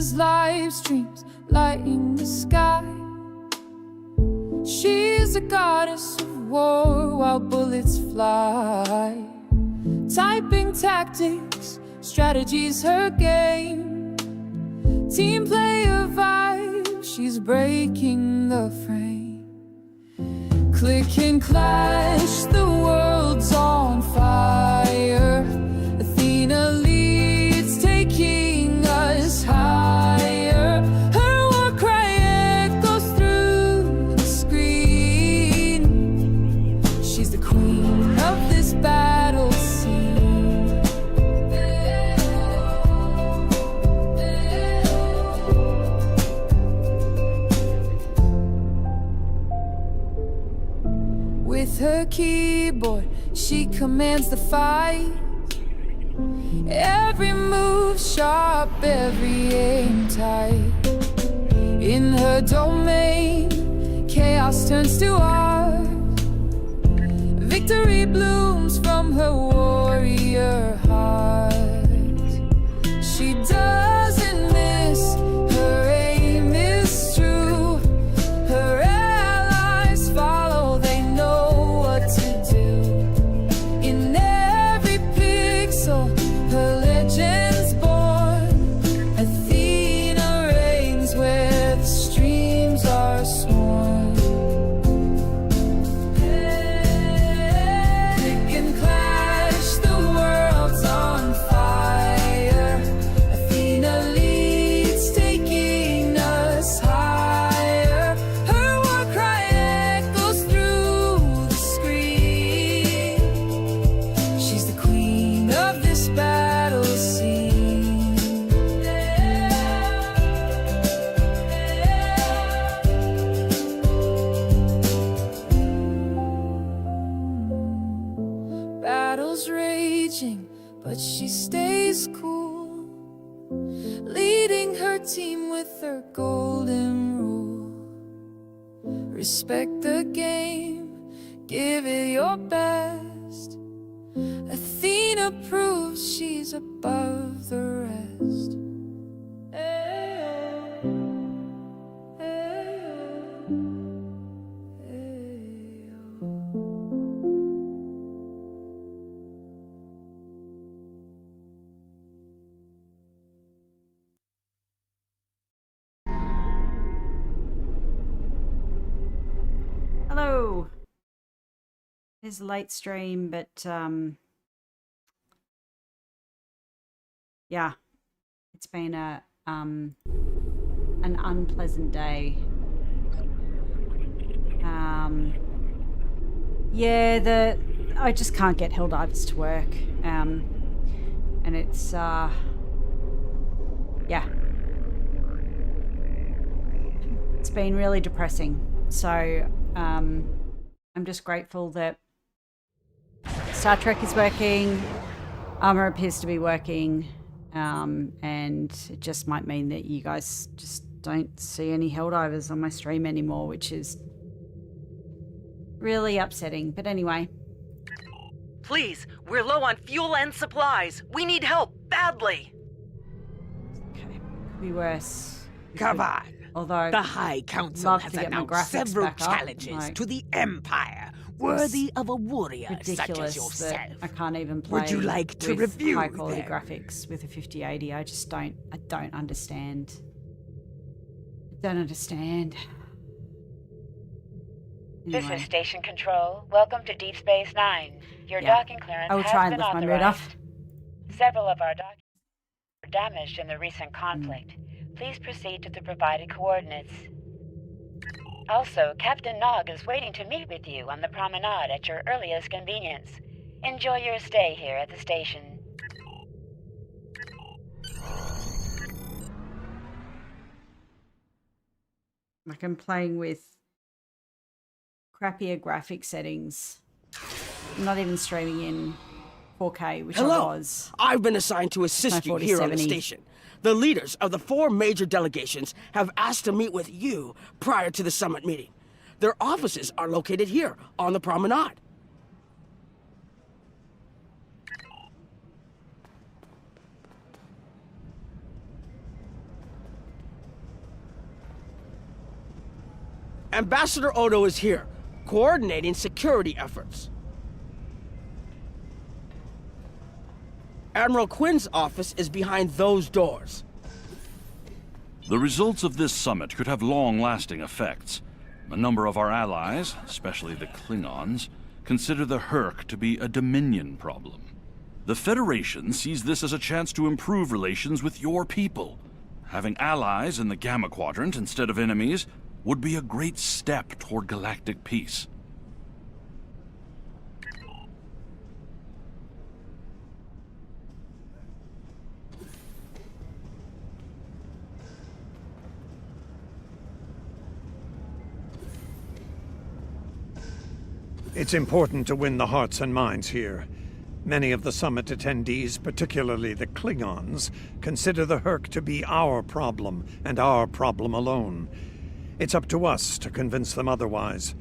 Use live streams lighting the sky. She's a goddess of war while bullets fly. Typing tactics, strategies her game. Team player vibe, she's breaking the frame. Click and clash, the world's on fire. Athena leads, taking us higher. Her war cry echoes through the screen. She's the queen of this battle scene. With her keyboard, she commands the fight. Every move sharp, every aim tight. In her domain, chaos turns to art. Victory blooms from her warrior heart. She doesn't miss, her aim is true. Her allies follow, they know what to do. In every pixel, her legend's born. Athena reigns where the streams are sworn. Click and clash, the world's on fire. Athena leads, taking us higher. Her war cry echoes through the screen. She's the queen of this battle scene. Battles raging, but she stays cool, leading her team with her golden rule. Respect the game, give it your best. Athena proves she's above the rest. Ayo, ayo, ayo. Hello. It's a late stream, but yeah, it's been an unpleasant day. Yeah, I just can't get Helldivers to work, and it's yeah, it's been really depressing. So I'm just grateful that Star Trek is working, Armor appears to be working, and it just might mean that you guys just don't see any Helldivers on my stream anymore, which is really upsetting. But anyway. Please, we're low on fuel and supplies. We need help badly. Okay, could be worse. Come on. Although the High Council has announced several challenges like, to the Empire, worthy of a warrior such as yourself. That I can't even play. Would you like to review high quality them? graphics with a 5080? I don't understand. I don't understand. This is Station Control. Welcome to Deep Space Nine. Your docking clearance has try and been lift my mood authorized. off. Several of our docking were damaged in the recent conflict. Please proceed to the provided coordinates. Also, Captain Nog is waiting to meet with you on the promenade at your earliest convenience. Enjoy your stay here at the station. Like I'm playing with crappier graphic settings. I'm not even streaming in 4K, which I was. I've been assigned to assist you here on the station. The leaders of the 4 major delegations have asked to meet with you prior to the summit meeting. Their offices are located here on the promenade. Ambassador Odo is here, coordinating security efforts. Admiral Quinn's office is behind those doors. The results of this summit could have long-lasting effects. A number of our allies, especially the Klingons, consider the Herc to be a Dominion problem. The Federation sees this as a chance to improve relations with your people. Having allies in the Gamma Quadrant instead of enemies would be a great step toward galactic peace. It's important to win the hearts and minds here. Many of the summit attendees, particularly the Klingons, consider the Herc to be our problem, and our problem alone. It's up to us to convince them otherwise.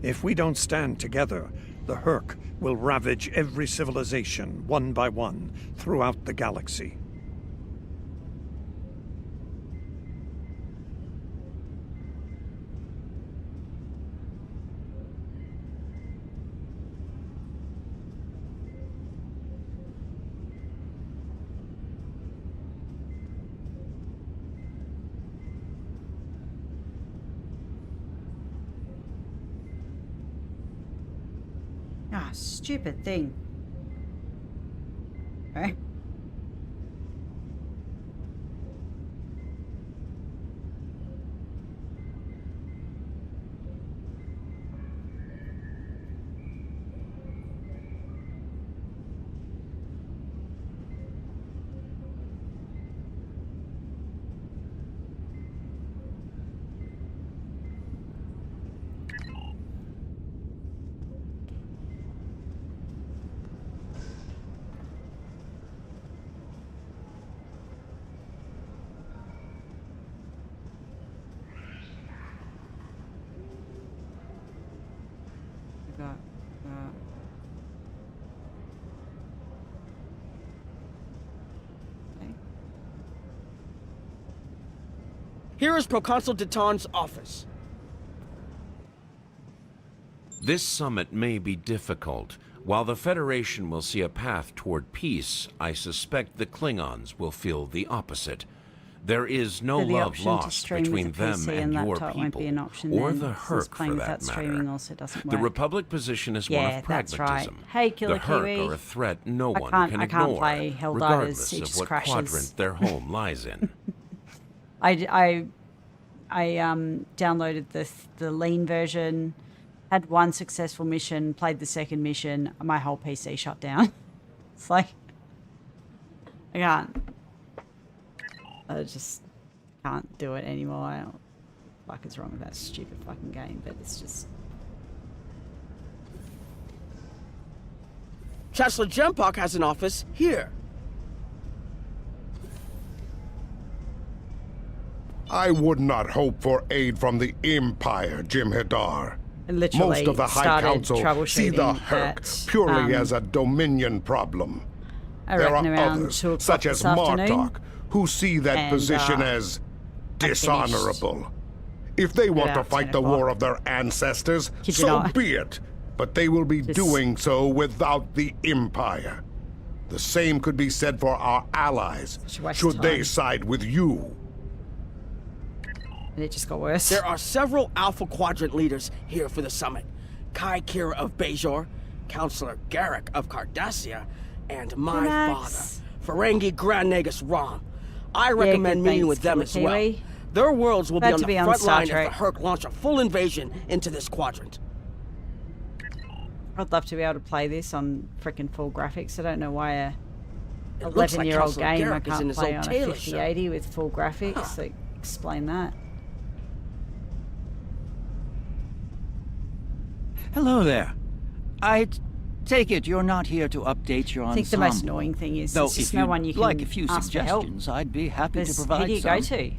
If we don't stand together, the Herc will ravage every civilization, one by one, throughout the galaxy. Ah, stupid thing. Okay. Here is Proconsul Deton's office. This summit may be difficult. While the Federation will see a path toward peace, I suspect the Klingons will feel the opposite. There is no love lost between them and your people, or the Herc for that matter. The Republic position is one of pragmatism. Right. Hey, Killer the Herc Kiwi. are a threat no one can ignore, regardless of what quadrant their home lies in. I downloaded the lean version, had one successful mission, played the second mission, my whole PC shut down. It's like, I can't. I just can't do it anymore. I don't know what the fuck is wrong with that stupid fucking game, but it's just... Chancellor Jem'Hadar has an office here. I would not hope for aid from the Empire, Jem'Hadar. Literally most of the High Council see the Herc purely as a Dominion problem. There are others, such as Martok, who see that position as dishonorable. If they want to fight the war of their ancestors, so be it. But they will be doing so without the Empire. The same could be said for our allies, should they side with you. And it just got worse. There are several Alpha Quadrant leaders here for the summit. Kai Kira of Bajor, Counselor Garrick of Cardassia, and my father, Ferengi Grand Nagus Rom. I recommend meeting with them as well. Their worlds will be on the front line if the Herc launch a full invasion into this quadrant. I'd love to be able to play this on frickin' full graphics. I don't know why a 11-year-old game I can't play on a 5080 with full graphics. Like, explain that. Hello there. I take it you're not here to update your ensemble. I think the most annoying thing is there's just no one you can like a few ask suggestions, I'd be happy to provide some. Who do you go to?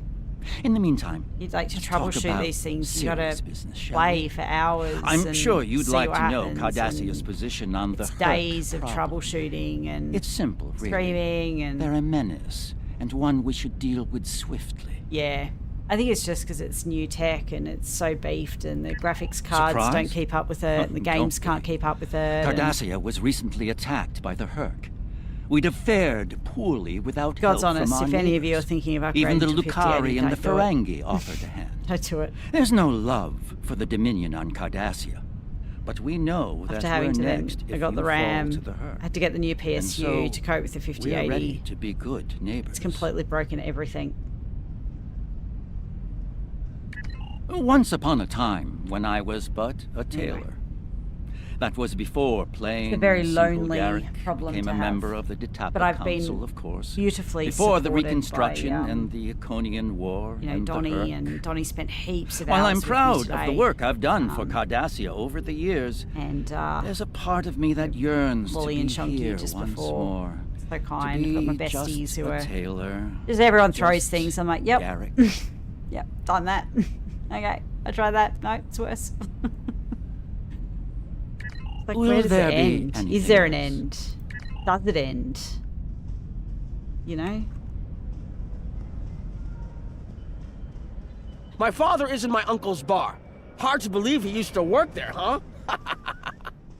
In the meantime, you'd like to troubleshoot these things. You gotta play for hours. I'm sure you'd like to know Cardassia's position on the Herc days of problem. Troubleshooting and it's simple, really. Screaming and they're a menace, and one we should deal with swiftly. Yeah. I think it's just because it's new tech and it's so beefed and the graphics cards don't keep up with it and the games can't keep up with it. Cardassia was recently attacked by the Herc. We'd have fared poorly without God's help honest, from our if any of you are neighbors. thinking of upgrading Even the to Lucari 5080, and the don't do it. Ferengi offered a hand. Don't do it. There's no love for the Dominion on Cardassia. But we know that After we're having to next then, if I got you the fall RAM, to the Herc. I had to get the new And PSU so to cope with the we're 5080. ready to be good neighbors. It's completely broken everything. Once upon a time, when I was but a tailor. That was before plain, It's a very simple lonely Garrick problem became to a have. member of the Detapa But I've Council, been of course. beautifully Before the supported Reconstruction by, and the Iconian War You know, and Donnie, the Herc. and Donnie spent heaps of While hours I'm with me proud of today. the work I've done for Cardassia over the years, And there's a part of me that yearns to Wally be and Chunky here just once before. more. So kind. To I've got my be besties just who a are tailor. just everyone throws just things. I'm like, yep, Garrick. yep, done that. Okay, I tried that. No, it's worse. Like, Will where does there it be end? Is anything there an else? end? Does it end? You know? My father is in my uncle's bar. Hard to believe he used to work there, huh?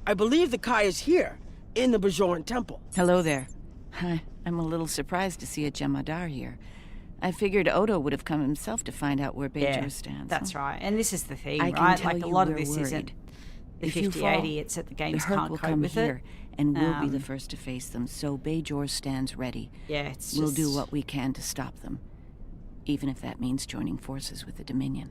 I believe the Kai is here, in the Bajoran temple. Hello there. I'm a little surprised to see a Jem'Hadar here. I figured Odo would have come himself to find out where Bajor stands. That's right. And this is the thing, I can right? tell Like a you lot of we're this isn't worried. the If you 5080, fall, it's that the The games Herc can't will cope come with here, it. and we'll be the first to face them, so Bajor stands ready. Yeah, it's We'll just... do what we can to stop them, even if that means joining forces with the Dominion.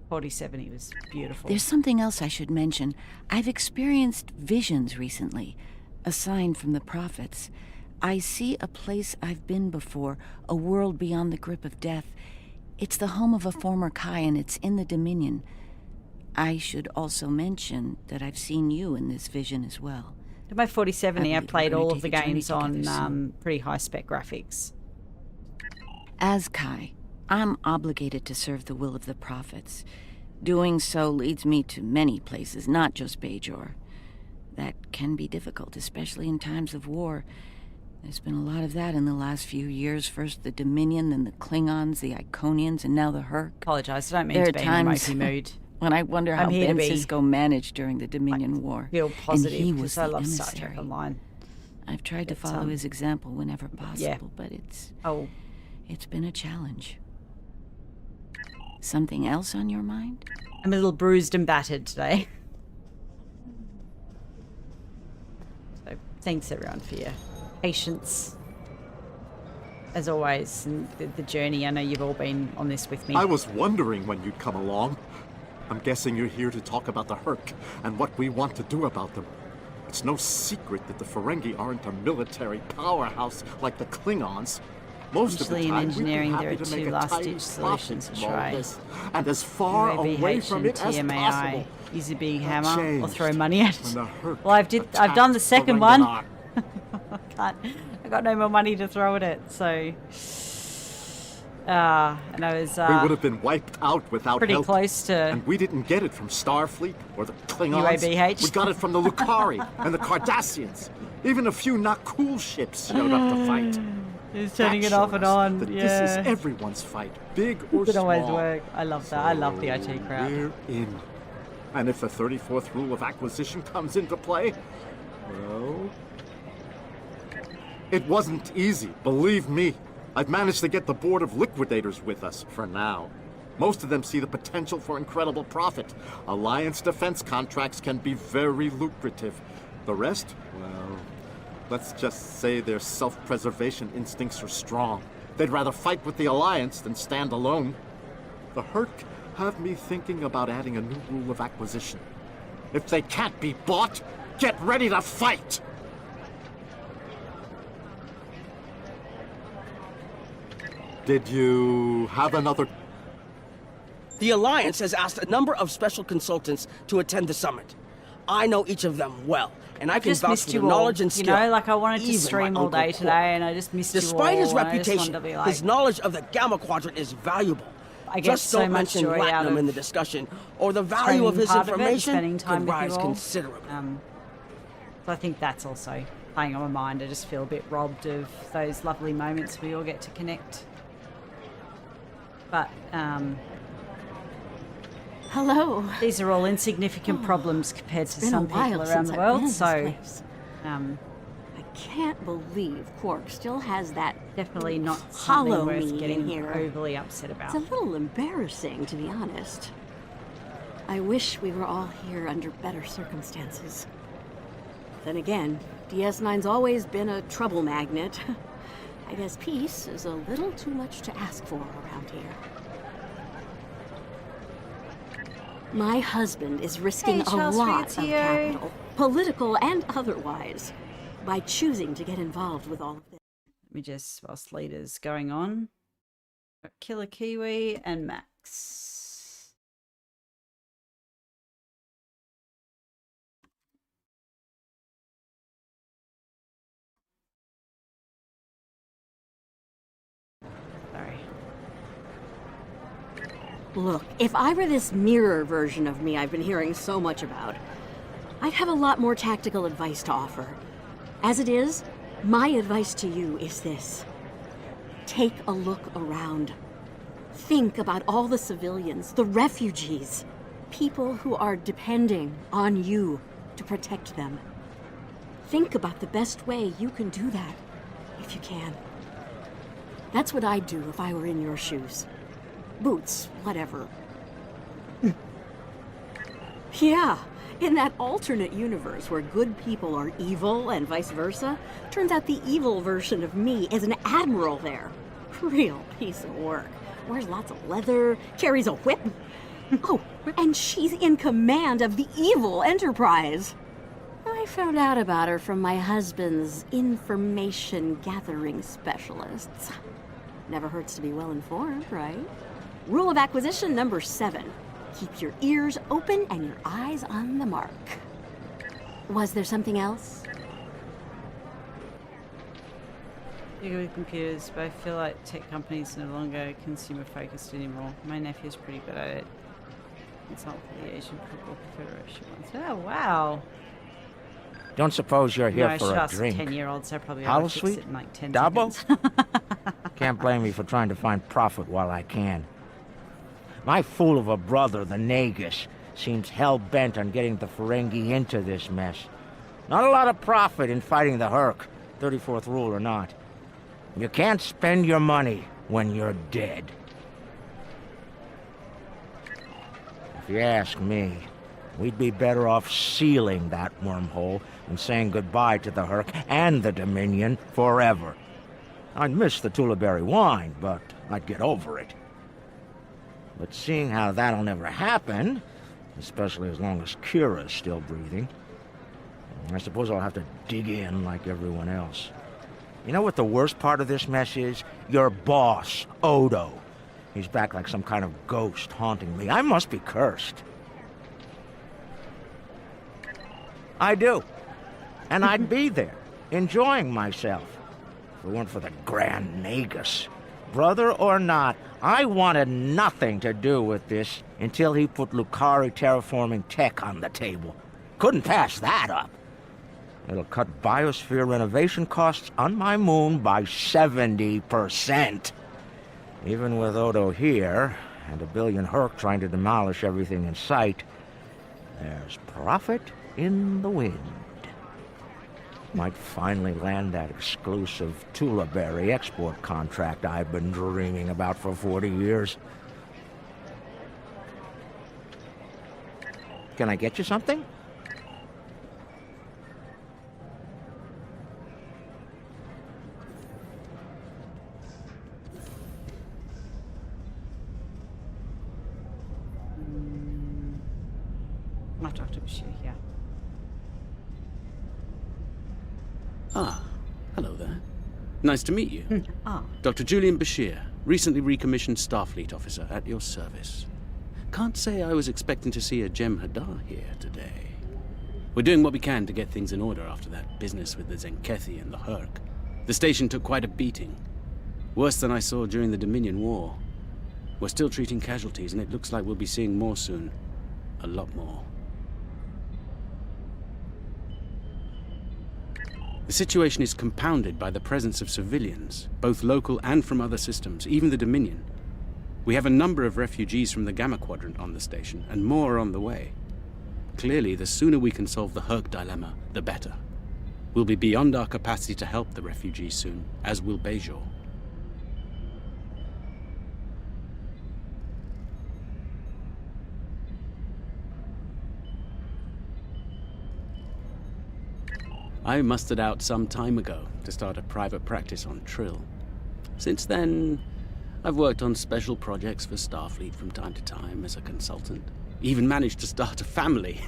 4070 was beautiful. There's something else I should mention. I've experienced visions recently, a sign from the prophets. I see a place I've been before, a world beyond the grip of death. It's the home of a former Kai, and it's in the Dominion. I should also mention that I've seen you in this vision as well. In my 4070, I believe we're played gonna all of take the a journey games on together soon. pretty high-spec graphics. As Kai, I'm obligated to serve the will of the prophets. Doing so leads me to many places, not just Bajor. That can be difficult, especially in times of war. There's been a lot of that in the last few years. First the Dominion, then the Klingons, the Iconians, and now the Herc. Apologise, I don't mean There to are be in a times mopey mood. when I wonder how I'm here to Ben be, Sisko managed during the Dominion War. Feel positive, and he was because I the love emissary. StarTrekonline. I've tried to follow his example whenever possible, but it's been a challenge. Something else on your mind? I'm a little bruised and battered today. So thanks everyone for your patience. As always, and the journey. I know you've all been on this with me. I was wondering when you'd come along. I'm guessing you're here to talk about the Herc and what we want to do about them. It's no secret that the Ferengi aren't a military powerhouse like the Klingons. Most Usually of the in time, engineering, we'd be there happy are to two make a last-ditch tiny solutions profit to from all try. this, and as far away UAVH from and it as TMAI. possible. Use a big That hammer or throw changed money at when it. the Herc Well, I've done the attacked second one. Ferengi. I got no more money to throw at it, so. And I was we would have been wiped out without pretty help. close to. And we didn't get it from Starfleet or the Klingons. UAVH. We got it from the Lucari and the Cardassians. Even a few not cool ships showed up to fight. He's turning That it off showed and us on. that Yeah. This is everyone's fight, big or It doesn't small. always work. I love that. I love the IT crowd. We're in. And if the 34th rule of acquisition comes into play, well, it wasn't easy, believe me. I've managed to get the board of liquidators with us, for now. Most of them see the potential for incredible profit. Alliance defense contracts can be very lucrative. The rest, well, let's just say their self-preservation instincts are strong. They'd rather fight with the Alliance than stand alone. The Herc have me thinking about adding a new rule of acquisition. If they can't be bought, get ready to fight! Did you have another... The Alliance has asked a number of special consultants to attend the summit. I know each of them well, and I can Just vouch missed for you their all. knowledge and skill. You know, like I wanted to Even stream my all Uncle day Quark. today, and I just missed Despite you all. his and I just reputation, wanted to be like, his knowledge of the Gamma Quadrant is valuable. I get Just so don't much mention joy out platinum of in the discussion, or the value of streaming his part of it and information spending time could with you rise all. considerably. So I think that's also playing on my mind. I just feel a bit robbed of those lovely moments we all get to connect. But, hello. These are all insignificant problems compared to some people around the world, so... I can't believe Quark still has that definitely not hollow something worth me getting in here. overly upset about. It's a little embarrassing, to be honest. I wish we were all here under better circumstances. Then again, DS9's always been a trouble magnet. I guess peace is a little too much to ask for around here. My husband is risking a lot of capital, political and otherwise, by choosing to get involved with all of this. Let me just, whilst leader's going on, got Killer Kiwi and Max. Sorry. Look, if I were this mirror version of me I've been hearing so much about, I'd have a lot more tactical advice to offer. As it is, my advice to you is this. Take a look around. Think about all the civilians, the refugees, people who are depending on you to protect them. Think about the best way you can do that, if you can. That's what I'd do if I were in your shoes. Boots, whatever. Yeah. In that alternate universe where good people are evil and vice versa, turns out the evil version of me is an admiral there. Real piece of work. Wears lots of leather, carries a whip. Oh, and she's in command of the evil Enterprise. I found out about her from my husband's information gathering specialists. Never hurts to be well informed, right? Rule of acquisition number 7. Keep your ears open and your eyes on the mark. Was there something else? Bigger with computers, but I feel like tech companies are no longer consumer focused anymore. My nephew's pretty good at it. Consult for the Asian Football Federation once. Oh, wow. Don't suppose you're here for a drink. 10-year-olds, so probably Hollow I'll fix Sweet? it in like 10 Dabo? seconds. Can't blame me for trying to find profit while I can. My fool of a brother, the Nagus, seems hell-bent on getting the Ferengi into this mess. Not a lot of profit in fighting the Herc, 34th rule or not. You can't spend your money when you're dead. If you ask me, we'd be better off sealing that wormhole and saying goodbye to the Herc and the Dominion forever. I'd miss the Tullaberry wine, but I'd get over it. But seeing how that'll never happen, especially as long as Kira's still breathing, I suppose I'll have to dig in like everyone else. You know what the worst part of this mess is? Your boss, Odo. He's back like some kind of ghost haunting me. I must be cursed. I do. And I'd be there, enjoying myself, if it weren't for the Grand Nagus. Brother or not, I wanted nothing to do with this until he put Lucari terraforming tech on the table. Couldn't pass that up. It'll cut biosphere renovation costs on my moon by 70%. Even with Odo here, and a billion Herc trying to demolish everything in sight, there's profit in the wind. Might finally land that exclusive Tullaberry export contract I've been dreaming about for 40 years. Can I get you something? Not Dr. Bashir here. Ah, hello there. Nice to meet you. Dr. Julian Bashir, recently recommissioned Starfleet officer at your service. Can't say I was expecting to see a Jem'Hadar here today. We're doing what we can to get things in order after that business with the Zenkethi and the Herc. The station took quite a beating. Worse than I saw during the Dominion War. We're still treating casualties, and it looks like we'll be seeing more soon. A lot more. The situation is compounded by the presence of civilians, both local and from other systems, even the Dominion. We have a number of refugees from the Gamma Quadrant on the station, and more on the way. Clearly, the sooner we can solve the Herc dilemma, the better. We'll be beyond our capacity to help the refugees soon, as will Bajor. I mustered out some time ago to start a private practice on Trill. Since then, I've worked on special projects for Starfleet from time to time as a consultant. Even managed to start a family.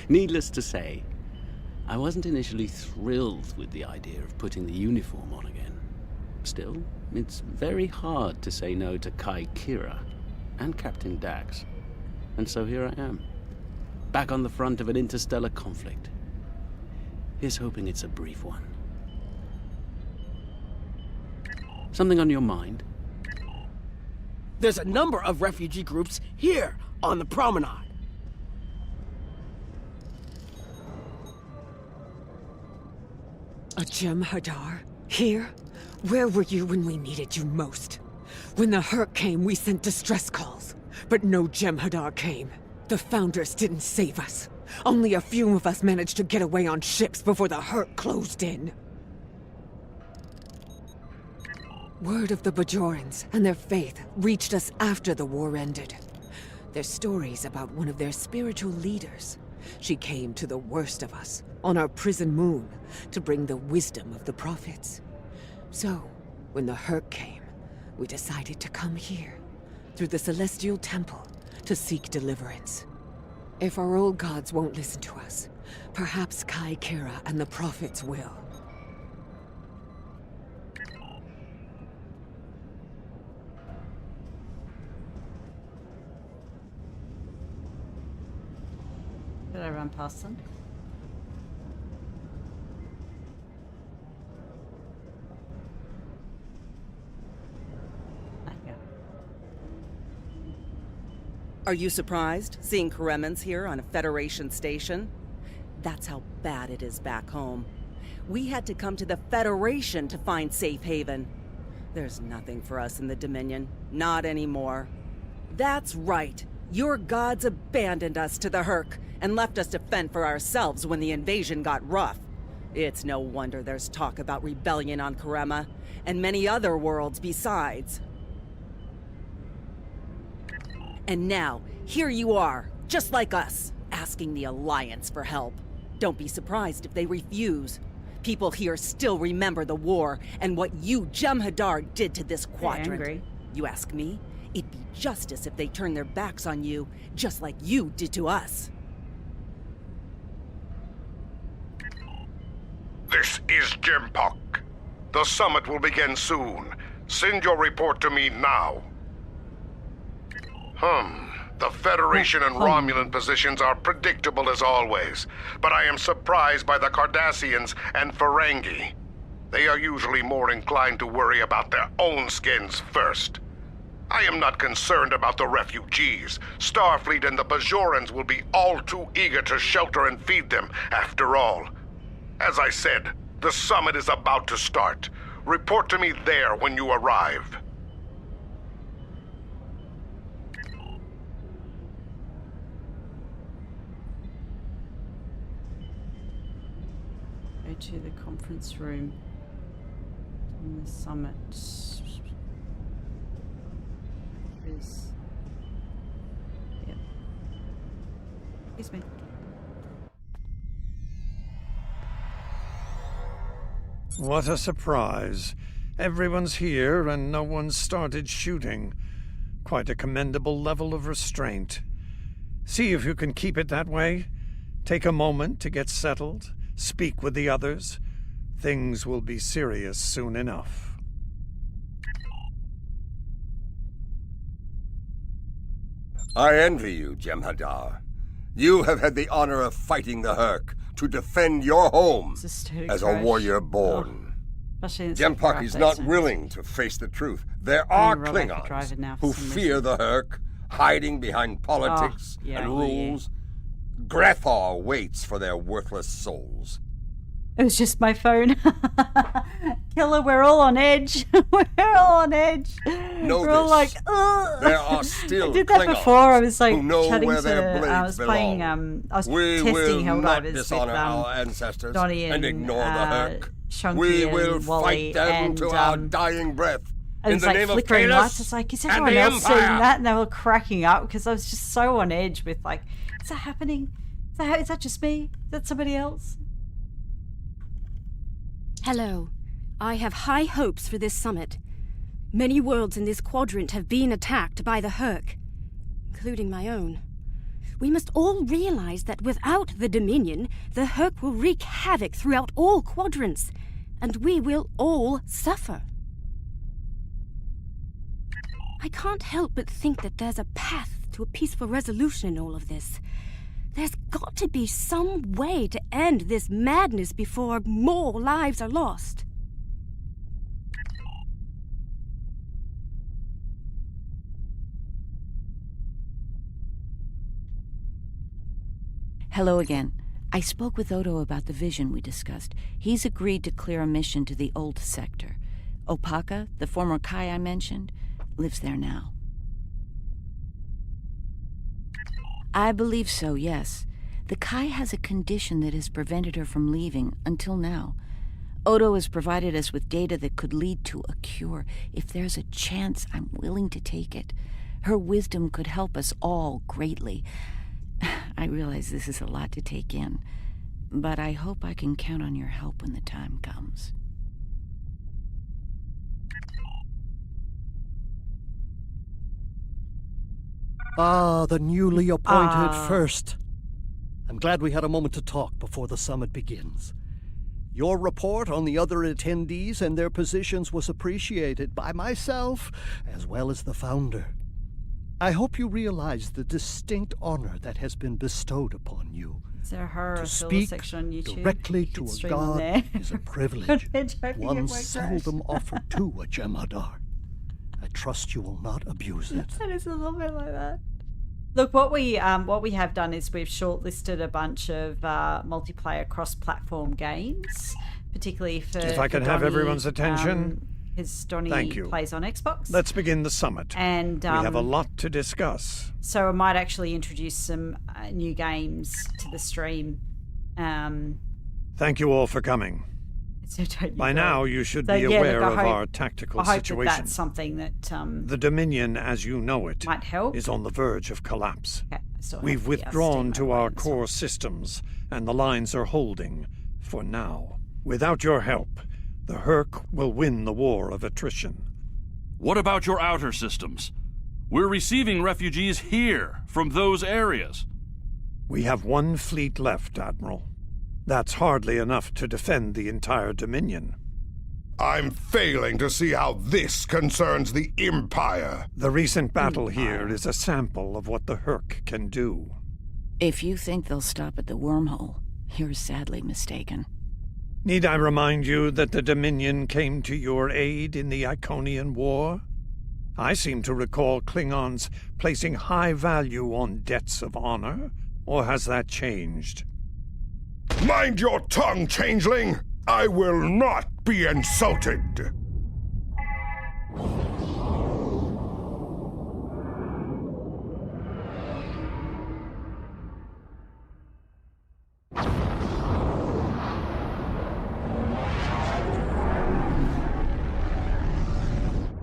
Needless to say, I wasn't initially thrilled with the idea of putting the uniform on again. Still, it's very hard to say no to Kai Kira and Captain Dax. And so here I am, back on the front of an interstellar conflict. Here's hoping it's a brief one. Something on your mind? There's a number of refugee groups here on the promenade. A Jem'Hadar? Here? Where were you when we needed you most? When the Herc came, we sent distress calls. But no Jem'Hadar came. The Founders didn't save us. Only a few of us managed to get away on ships before the Herc closed in. Word of the Bajorans and their faith reached us after the war ended. Their stories about one of their spiritual leaders. She came to the worst of us, on our prison moon, to bring the wisdom of the prophets. So, when the Herc came, we decided to come here, through the Celestial Temple, to seek deliverance. If our old gods won't listen to us, perhaps Kai Kira and the prophets will. Did I run past them? Are you surprised, seeing Karemans here on a Federation station? That's how bad it is back home. We had to come to the Federation to find safe haven. There's nothing for us in the Dominion. Not anymore. That's right. Your gods abandoned us to the Herc and left us to fend for ourselves when the invasion got rough. It's no wonder there's talk about rebellion on Karema, and many other worlds besides. And now, here you are, just like us, asking the Alliance for help. Don't be surprised if they refuse. People here still remember the war and what you, Jem'Hadar, did to this quadrant. Angry. You ask me? It'd be justice if they turned their backs on you, just like you did to us. This is Jem'Pok. The summit will begin soon. Send your report to me now. The Federation and Romulan positions are predictable as always, but I am surprised by the Cardassians and Ferengi. They are usually more inclined to worry about their own skins first. I am not concerned about the refugees. Starfleet and the Bajorans will be all too eager to shelter and feed them, after all. As I said, the summit is about to start. Report to me there when you arrive. Go to the conference room in the summit. Is yep. Excuse me. What a surprise. Everyone's here and no one's started shooting. Quite a commendable level of restraint. See if you can keep it that way. Take a moment to get settled. Speak with the others. Things will be serious soon enough. I envy you, Jem'Hadar. You have had the honor of fighting the Herc to defend your home as a warrior born. Jem'Pok is not willing to face the truth. There are Klingons who fear the Herc, hiding behind politics and rules. Grethar waits for their worthless souls. It was just my phone. Killer, we're all on edge. We're all on edge. We're all like, ugh. There are still I did that before. I was like chatting where to. their blades I was playing. I was we testing will not Helldivers dishonor with our ancestors Donnie and ignore the Herc. Shunky We and will Wally fight them and, to our dying breath. I was in the like name flickering of lights. Canis It's like, is and everyone the else seeing Empire. that? And they were cracking up because I was just so on edge with like, is that happening? Is that just me? Is that somebody else? Hello. I have high hopes for this summit. Many worlds in this quadrant have been attacked by the Herc, including my own. We must all realize that without the Dominion, the Herc will wreak havoc throughout all quadrants, and we will all suffer. I can't help but think that there's a path to a peaceful resolution in all of this. There's got to be some way to end this madness before more lives are lost. Hello again. I spoke with Odo about the vision we discussed. He's agreed to clear a mission to the old sector. Opaka, the former Kai I mentioned, lives there now. I believe so, yes. The Kai has a condition that has prevented her from leaving until now. Odo has provided us with data that could lead to a cure. If there's a chance, I'm willing to take it. Her wisdom could help us all greatly. I realize this is a lot to take in, but I hope I can count on your help when the time comes. Ah, the newly appointed first. I'm glad we had a moment to talk before the summit begins. Your report on the other attendees and their positions was appreciated by myself as well as the founder. I hope you realize the distinct honor that has been bestowed upon you. Is there a horror To film speak section on YouTube? directly to a god is a privilege, one crash. seldom offered to a Jem'Hadar. I trust you will not abuse it. That is a little bit like that. Look, what we have done is we've shortlisted a bunch of multiplayer cross-platform games, particularly for. If I can have everyone's attention. Because Donnie Thank you. plays on Xbox. Let's begin the summit. And we have a lot to discuss. So I might actually introduce some new games to the stream. Thank you all for coming. By now, you should be aware of our tactical situation. That's something that the Dominion, as you know it, might help. Is on the verge of collapse. Okay, We've withdrawn to our core systems, and the lines are holding for now. Without your help, the Herc will win the war of attrition. What about your outer systems? We're receiving refugees here, from those areas. We have one fleet left, Admiral. That's hardly enough to defend the entire Dominion. I'm failing to see how this concerns the Empire. The recent battle here is a sample of what the Herc can do. If you think they'll stop at the wormhole, you're sadly mistaken. Need I remind you that the Dominion came to your aid in the Iconian War? I seem to recall Klingons placing high value on debts of honor, or has that changed? Mind your tongue, changeling! I will not be insulted!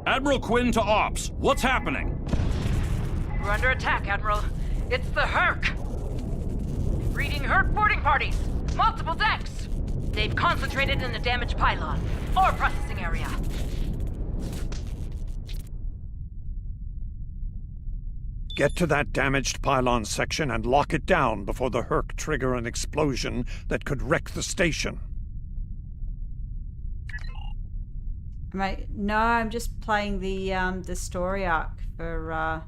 Admiral Quinn to Ops. What's happening? We're under attack, Admiral. It's the Herc! Reading Herc boarding parties! Multiple decks! They've concentrated in the damaged pylon. Ore processing area. Get to that damaged pylon section and lock it down before the Herc trigger an explosion that could wreck the station. No, I'm just playing the story arc for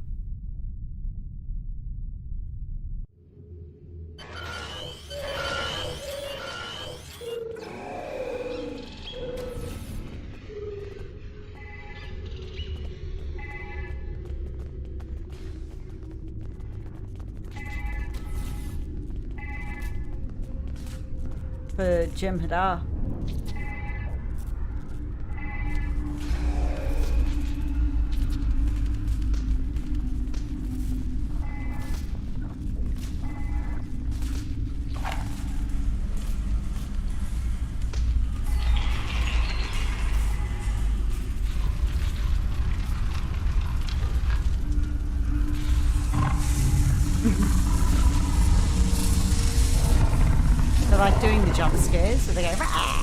for Jem'Hadar. They're like doing the jump scares, so they go, "Rah!"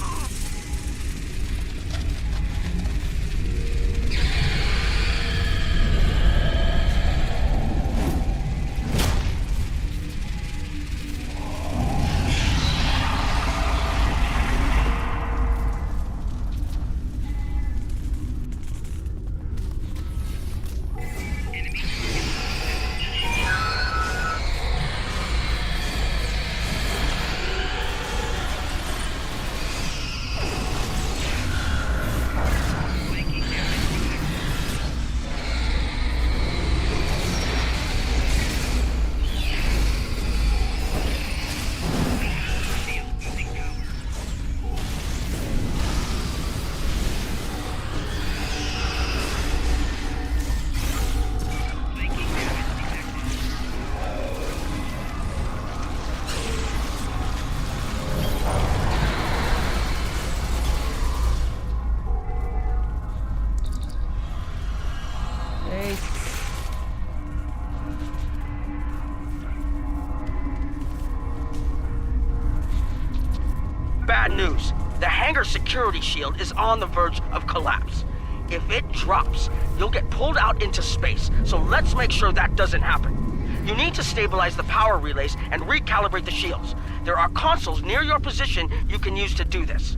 Bad news. The hangar security shield is on the verge of collapse. If it drops, you'll get pulled out into space, so let's make sure that doesn't happen. You need to stabilize the power relays and recalibrate the shields. There are consoles near your position you can use to do this.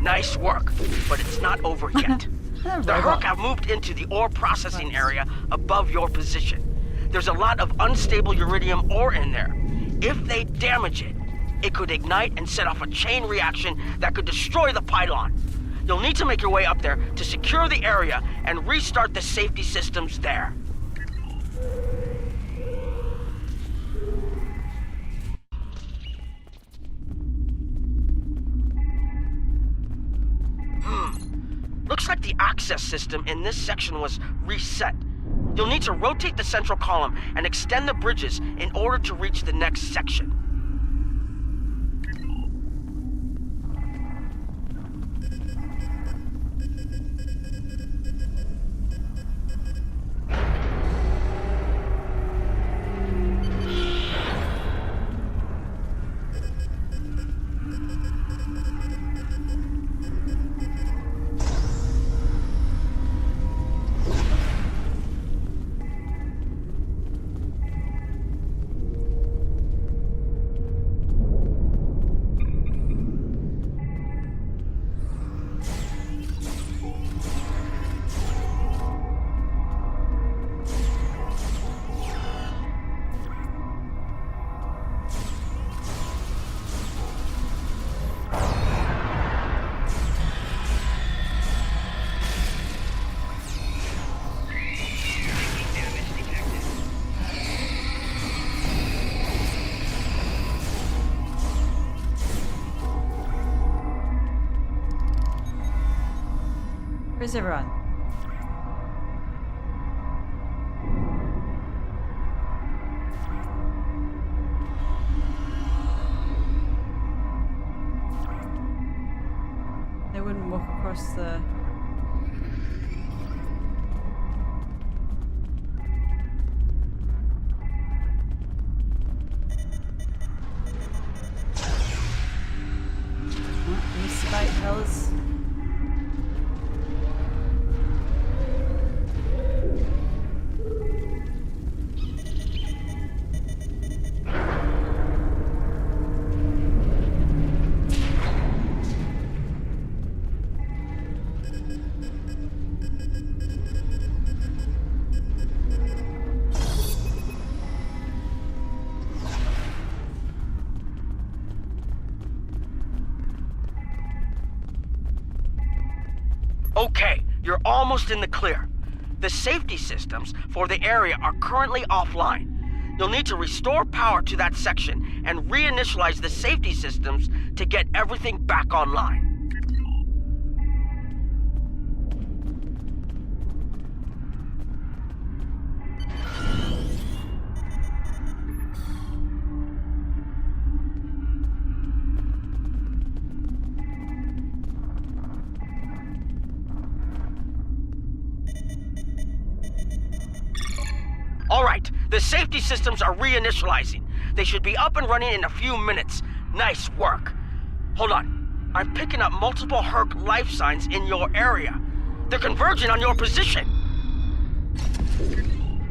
Nice work, but it's not over yet. The Herc have moved into the ore processing area above your position. There's a lot of unstable uridium ore in there. If they damage it, it could ignite and set off a chain reaction that could destroy the pylon. You'll need to make your way up there to secure the area and restart the safety systems there. Looks like the access system in this section was reset. You'll need to rotate the central column and extend the bridges in order to reach the next section. Where's everyone? walk across the... Miss the boat, fellas. Okay, you're almost in the clear. The safety systems for the area are currently offline. You'll need to restore power to that section and reinitialize the safety systems to get everything back online. All right, the safety systems are reinitializing. They should be up and running in a few minutes. Nice work. Hold on. I'm picking up multiple Herc life signs in your area. They're converging on your position.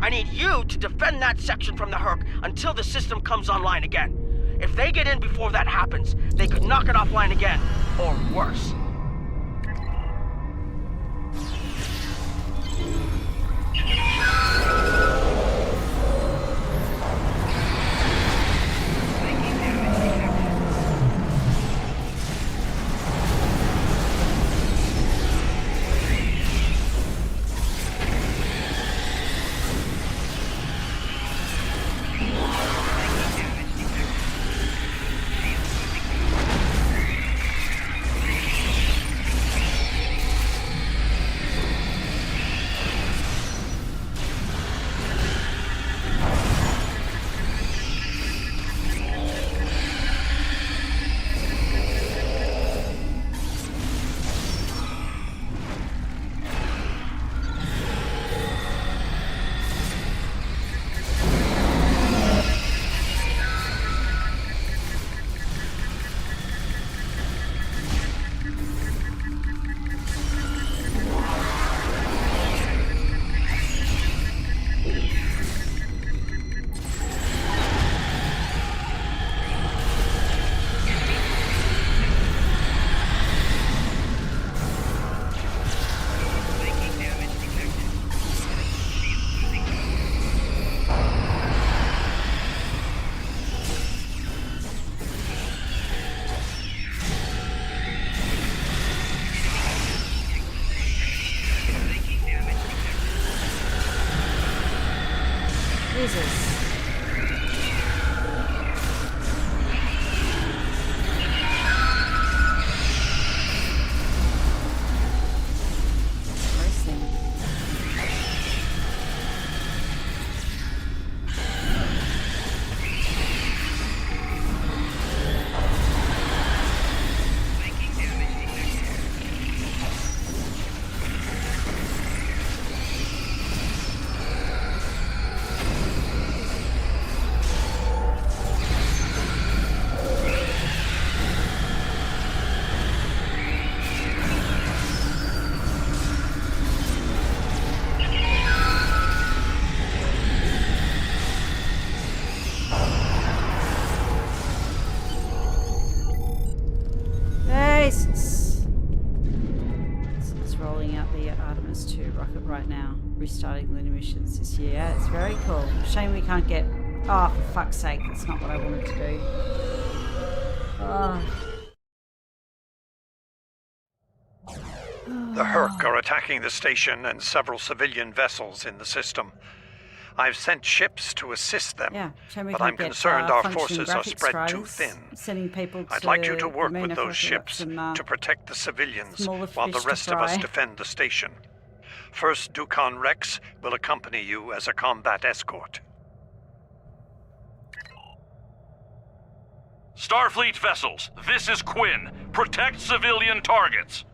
I need you to defend that section from the Herc until the system comes online again. If they get in before that happens, they could knock it offline again, or worse. Restarting lunar missions this year. Yeah, it's very cool. Shame we can't get... Oh, for fuck's sake, that's not what I wanted to do. The Herc are attacking the station and several civilian vessels in the system. I've sent ships to assist them, but I'm concerned our forces are spread too thin. Sending people I'd like you to work with those ships to protect the civilians while the rest of us defend the station. First Dukan Rex will accompany you as a combat escort. Starfleet vessels, this is Quinn. Protect civilian targets.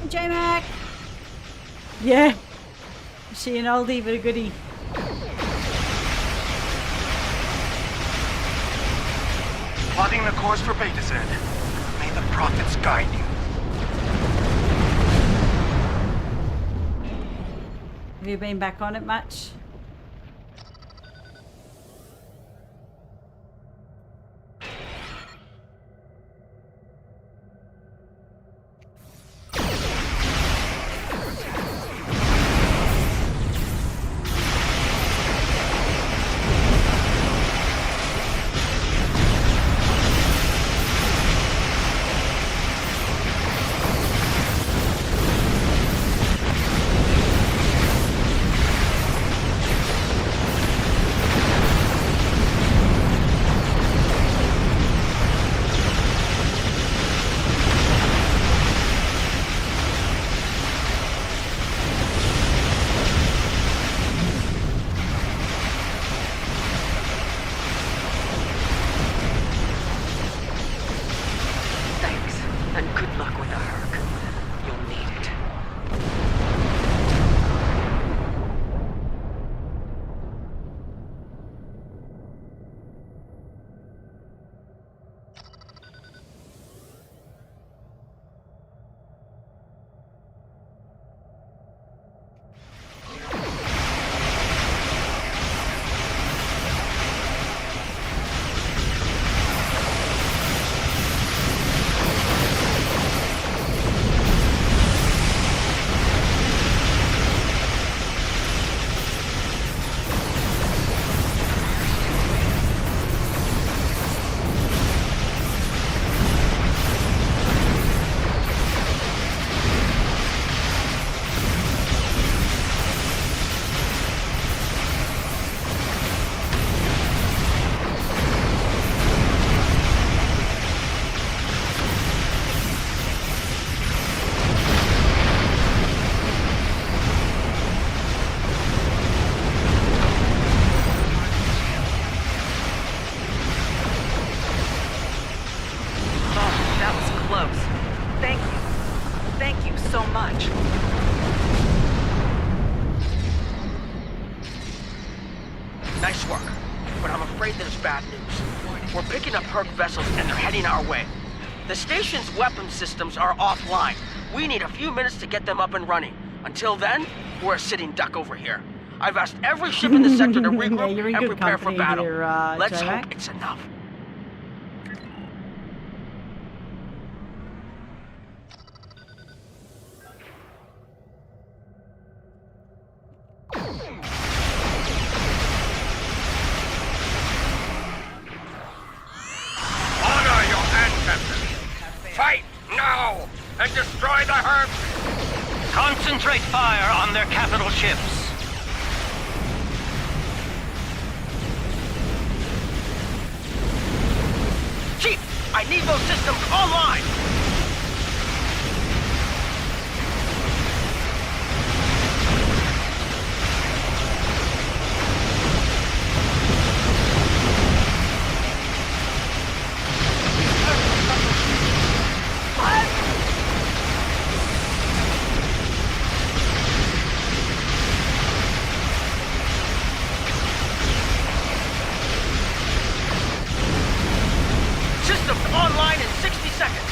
J-Mac! Yeah. Is she an oldie but a goodie? Plotting the course for Beta Z. May the prophets guide you. Have you been back on it much? Nice work, but I'm afraid there's bad news. We're picking up Herc vessels and they're heading our way. The station's weapon systems are offline. We need a few minutes to get them up and running. Until then, we're a sitting duck over here. I've asked every ship in the sector to regroup and prepare for battle. Here, Let's J-Mac. hope it's enough. Honor your ancestors. Fight now and destroy the Herc. Concentrate fire on their capital ships. Chief, I need those systems online! Systems online in 60 seconds.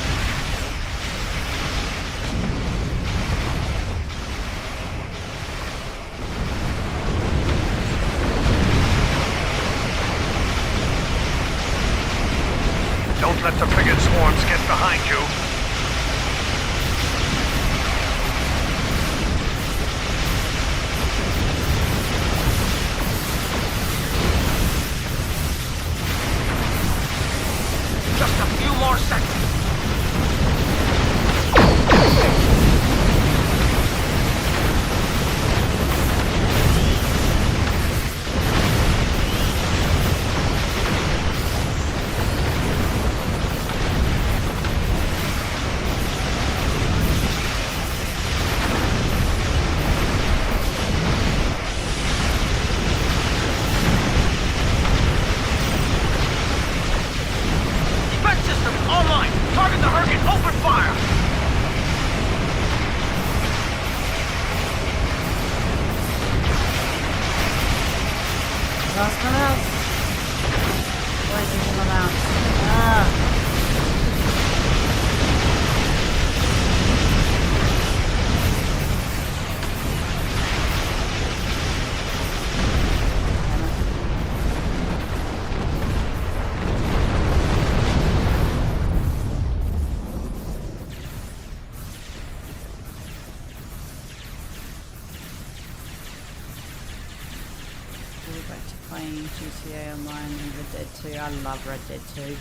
playing GTA Online and Red Dead 2. I love Red Dead 2.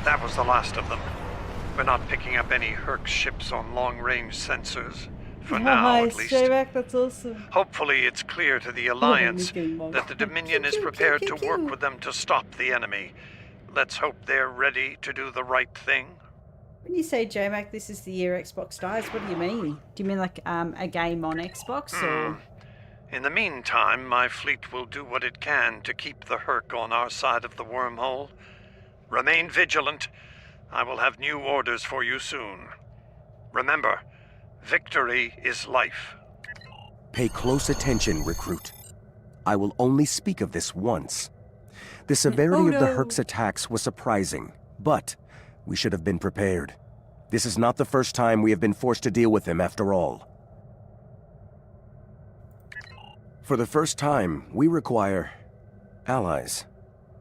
That was the last of them. We're not picking up any Herc ships on long-range sensors. For now, at least. J-Mac, that's awesome. Hopefully it's clear to the Alliance that the Dominion is prepared to work with them to stop the enemy. Let's hope they're ready to do the right thing. When you say J-Mac, this is the year Xbox dies, what do you mean? Do you mean like a game on Xbox or...? In the meantime, my fleet will do what it can to keep the Herc on our side of the wormhole. Remain vigilant. I will have new orders for you soon. Remember, victory is life. Pay close attention, recruit. I will only speak of this once. The severity of the Herc's attacks was surprising, but we should have been prepared. This is not the first time we have been forced to deal with them after all. For the first time, we require allies.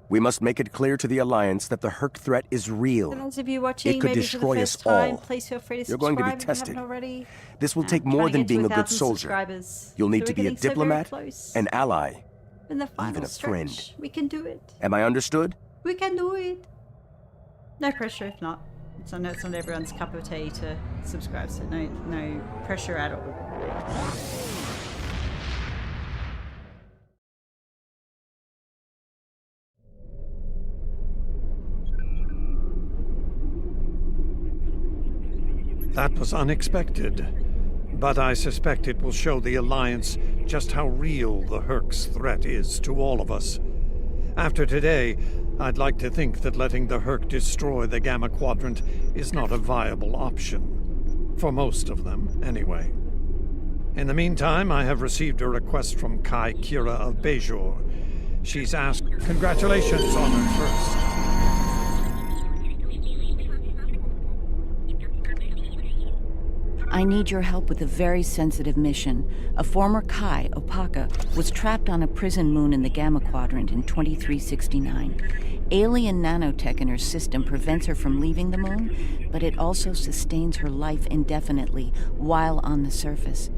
We must make it clear to the Alliance that the Herc threat is real. For those of you watching, it could maybe destroy for the us first time, all. please feel free to You're going to be subscribe if you tested. haven't already. This will take more than being a good soldier. You'll need to be a diplomat, an ally, in the final even a friend. stretch. We can do it. Am I understood? We can do it. No pressure if not. I know it's not everyone's cup of tea to subscribe, so no pressure at all. That was unexpected, but I suspect it will show the Alliance just how real the Herc's threat is to all of us. After today, I'd like to think that letting the Herc destroy the Gamma Quadrant is not a viable option. For most of them, anyway. In the meantime, I have received a request from Kai Kira of Bajor. She's asked. Congratulations on her first. I need your help with a very sensitive mission. A former Kai, Opaka, was trapped on a prison moon in the Gamma Quadrant in 2369. Alien nanotech in her system prevents her from leaving the moon, but it also sustains her life indefinitely while on the surface.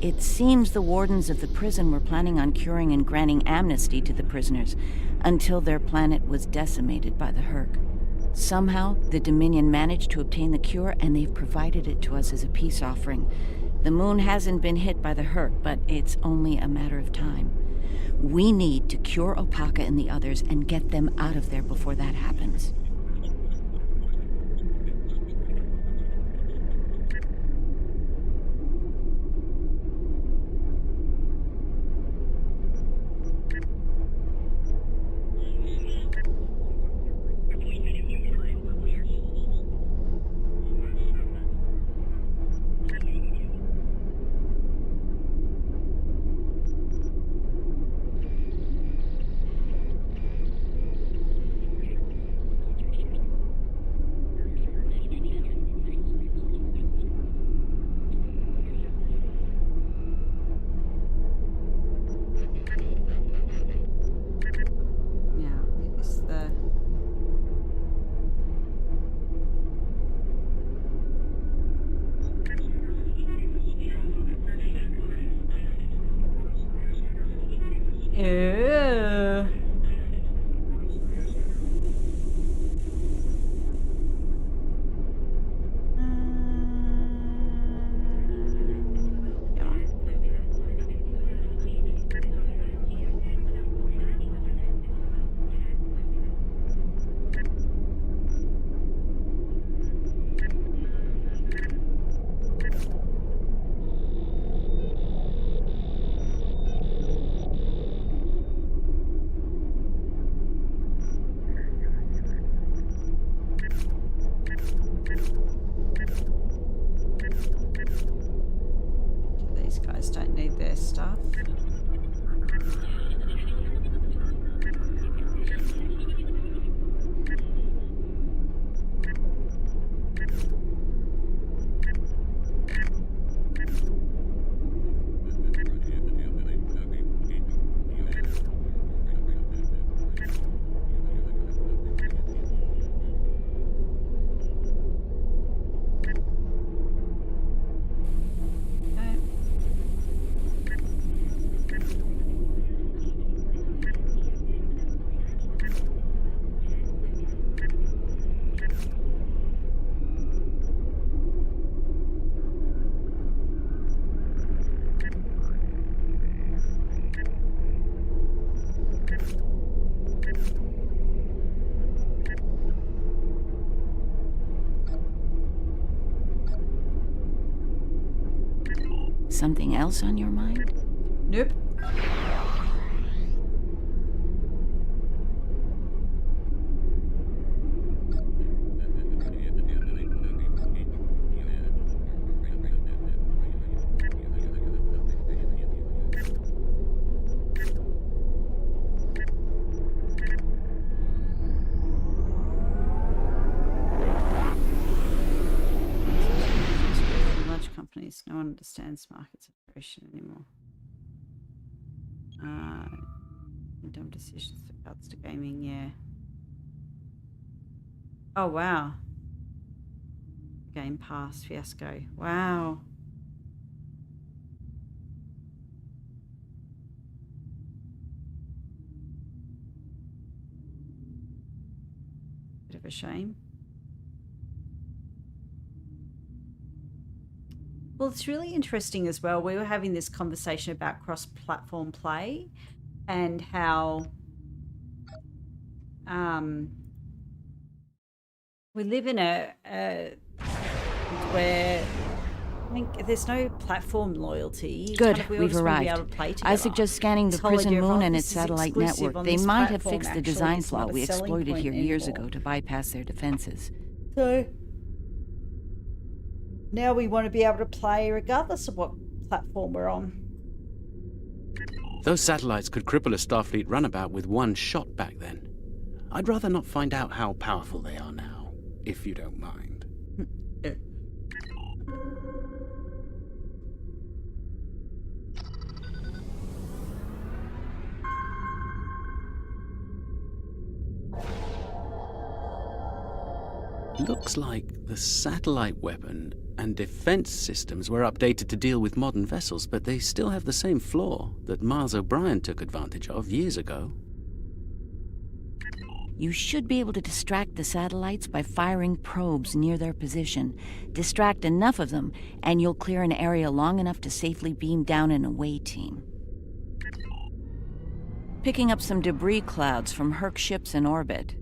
It seems the wardens of the prison were planning on curing and granting amnesty to the prisoners until their planet was decimated by the Herc. Somehow, the Dominion managed to obtain the cure, and they've provided it to us as a peace offering. The moon hasn't been hit by the Herc, but it's only a matter of time. We need to cure Opaka and the others and get them out of there before that happens. Don't need their stuff. Something else on your mind? Nope. No one understands market separation anymore. Dumb decisions with regards to gaming, yeah. Oh, wow. Game Pass fiasco. Wow. Bit of a shame. Well, it's really interesting as well. We were having this conversation about cross-platform play and how we live in a where I think there's no platform loyalty. Good, we've arrived. I suggest scanning the prison moon and its satellite network. They might have fixed the design flaw we exploited here years ago to bypass their defenses. So now we want to be able to play regardless of what platform we're on. Those satellites could cripple a Starfleet runabout with one shot back then. I'd rather not find out how powerful they are now, if you don't mind. Looks like the satellite weapon and defense systems were updated to deal with modern vessels, but they still have the same flaw that Miles O'Brien took advantage of years ago. You should be able to distract the satellites by firing probes near their position. Distract enough of them, and you'll clear an area long enough to safely beam down an away team. Picking up some debris clouds from Herc ships in orbit.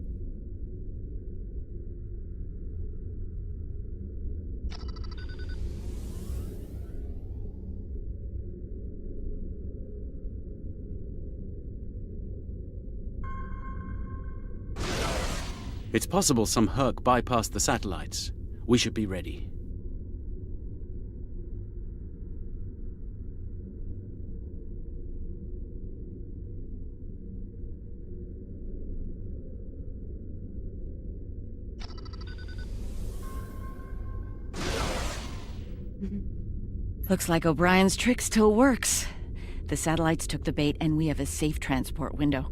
It's possible some Herc bypassed the satellites. We should be ready. Looks like O'Brien's trick still works. The satellites took the bait, and we have a safe transport window.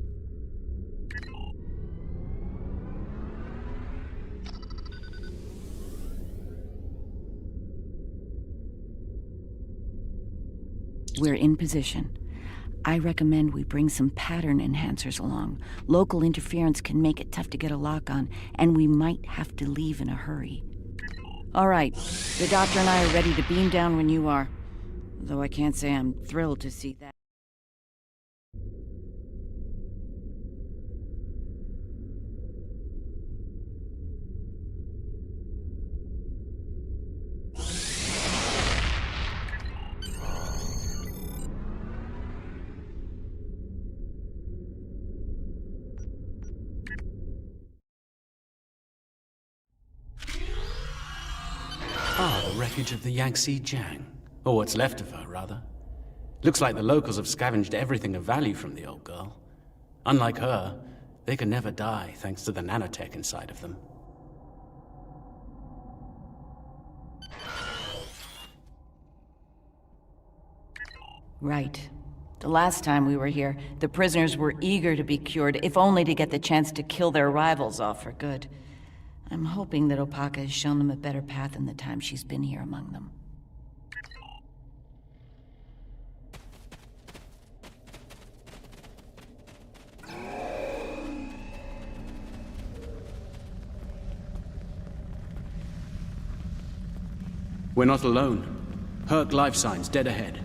We're in position. I recommend we bring some pattern enhancers along. Local interference can make it tough to get a lock on, and we might have to leave in a hurry. All right, the doctor and I are ready to beam down when you are. Though I can't say I'm thrilled to see that. The wreckage of the Yangtze Jiang. Or what's left of her, rather. Looks like the locals have scavenged everything of value from the old girl. Unlike her, they can never die thanks to the nanotech inside of them. Right. The last time we were here, the prisoners were eager to be cured, if only to get the chance to kill their rivals off for good. I'm hoping that Opaka has shown them a better path in the time she's been here among them. We're not alone. Herc life signs dead ahead.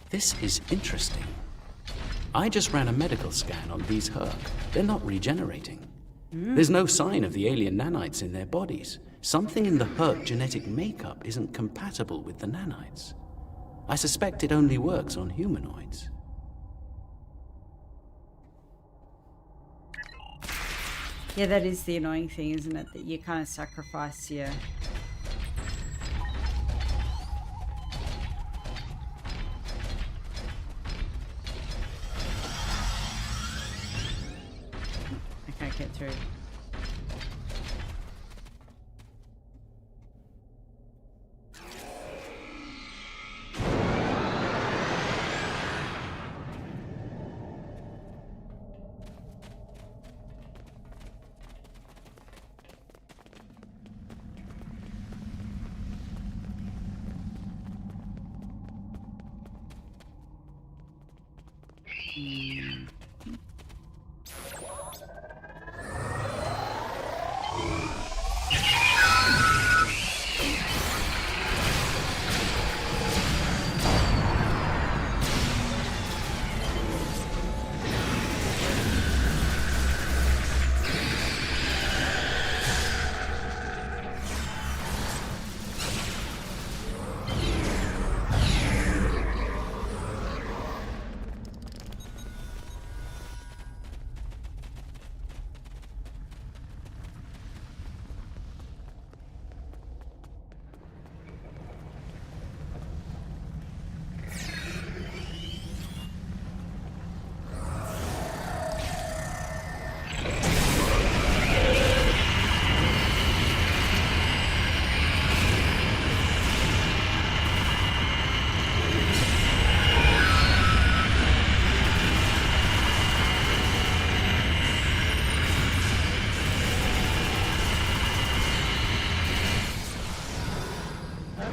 This is interesting. I just ran a medical scan on these Herc. They're not regenerating. There's no sign of the alien nanites in their bodies. Something in the Herc genetic makeup isn't compatible with the nanites. I suspect it only works on humanoids. Yeah, that is the annoying thing, isn't it? That you kind of sacrifice your... I can't get through.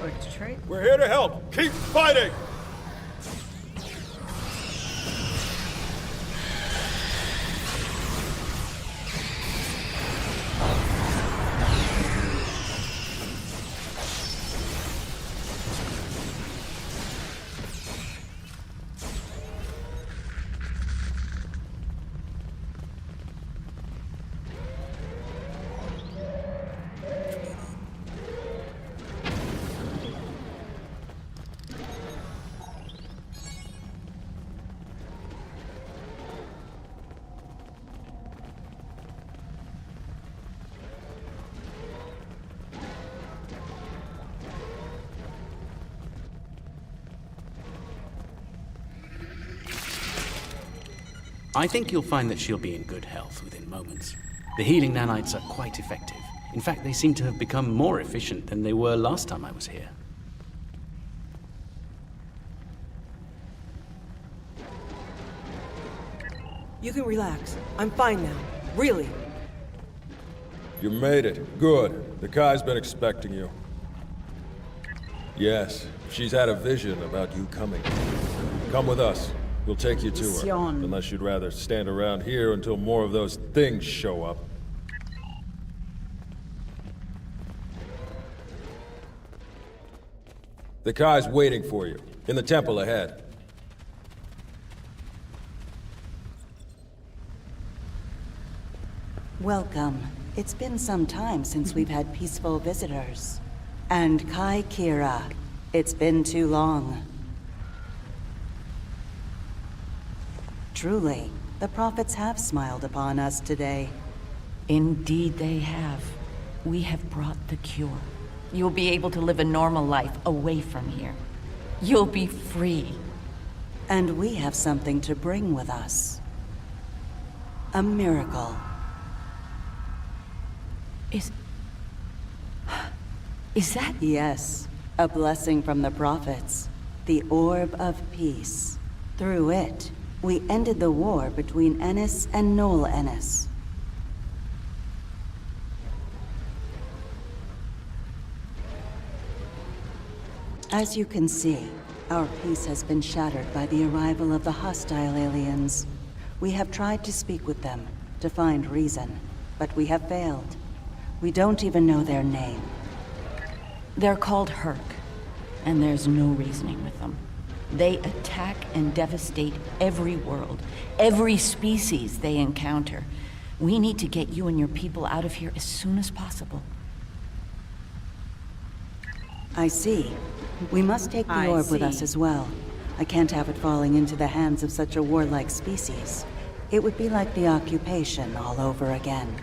Quick to treat. We're here to help. Keep fighting! I think you'll find that she'll be in good health within moments. The healing nanites are quite effective. In fact, they seem to have become more efficient than they were last time I was here. You can relax. I'm fine now. Really. You made it. Good. The Kai's been expecting you. Yes, she's had a vision about you coming. Come with us. We'll take you to her. Unless you'd rather stand around here until more of those things show up. The Kai's waiting for you, in the temple ahead. Welcome. It's been some time since we've had peaceful visitors. And Kai Kira, it's been too long. Truly, the prophets have smiled upon us today. Indeed they have. We have brought the cure. You'll be able to live a normal life away from here. You'll be free. And we have something to bring with us. A miracle. Is that? Yes, a blessing from the prophets. The Orb of Peace. Through it, we ended the war between Ennis and Noel Ennis. As you can see, our peace has been shattered by the arrival of the hostile aliens. We have tried to speak with them, to find reason, but we have failed. We don't even know their name. They're called Herc, and there's no reasoning with them. They attack and devastate every world, every species they encounter. We need to get you and your people out of here as soon as possible. I see. We must take the orb with us as well. I can't have it falling into the hands of such a warlike species. It would be like the occupation all over again.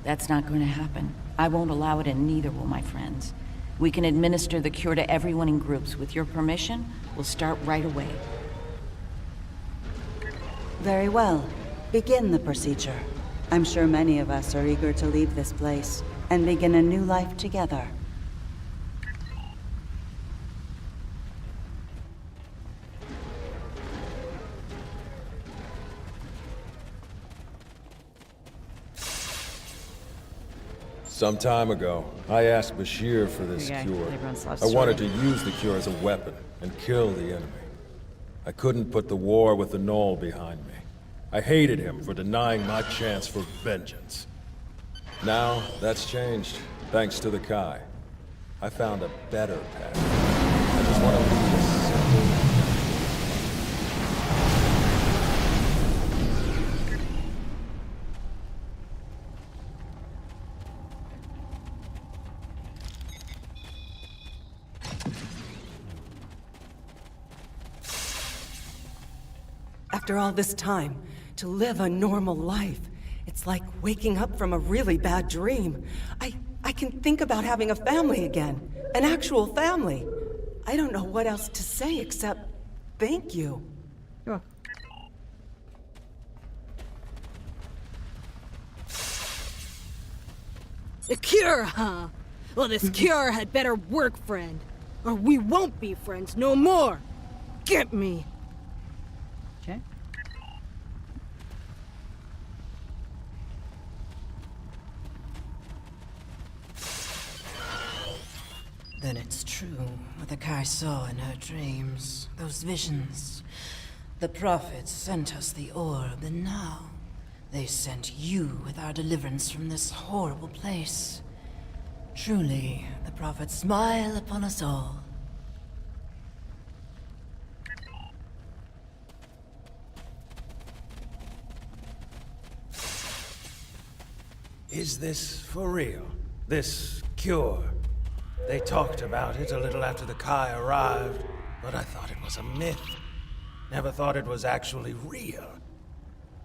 That's not going to happen. I won't allow it, and neither will my friends. We can administer the cure to everyone in groups. With your permission, we'll start right away. Very well. Begin the procedure. I'm sure many of us are eager to leave this place and begin a new life together. Some time ago, I asked Bashir for this cure. I wanted to use the cure as a weapon and kill the enemy. I couldn't put the war with the Knoll behind me. I hated him for denying my chance for vengeance. Now, that's changed, thanks to the Kai. I found a better path. I just want to lead a simple... After all this time, to live a normal life, it's like waking up from a really bad dream. I can think about having a family again, an actual family. I don't know what else to say except thank you. Sure. The cure, huh? Well, this cure had better work, friend. Or we won't be friends no more. Get me. Okay. Then it's true what the Kai saw in her dreams. Those visions. The prophets sent us the orb, and now they sent you with our deliverance from this horrible place. Truly, the prophets smile upon us all. Is this for real? This cure? They talked about it a little after the Kai arrived, but I thought it was a myth. Never thought it was actually real.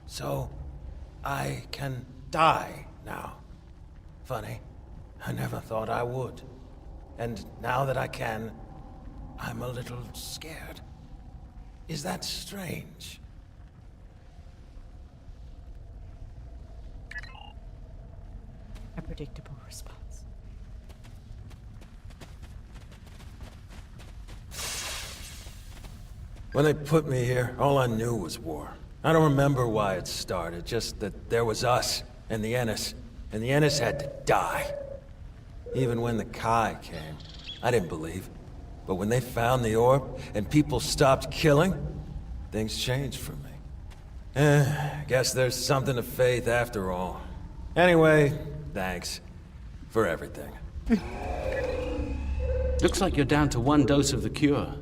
So, I can die now. Funny, I never thought I would. And now that I can, I'm a little scared. Is that strange? A predictable response. When they put me here, all I knew was war. I don't remember why it started, just that there was us and the Ennis had to die. Even when the Kai came, I didn't believe. But when they found the orb and people stopped killing, things changed for me. Guess there's something to faith after all. Anyway, thanks for everything. Looks like you're down to 1 dose of the cure.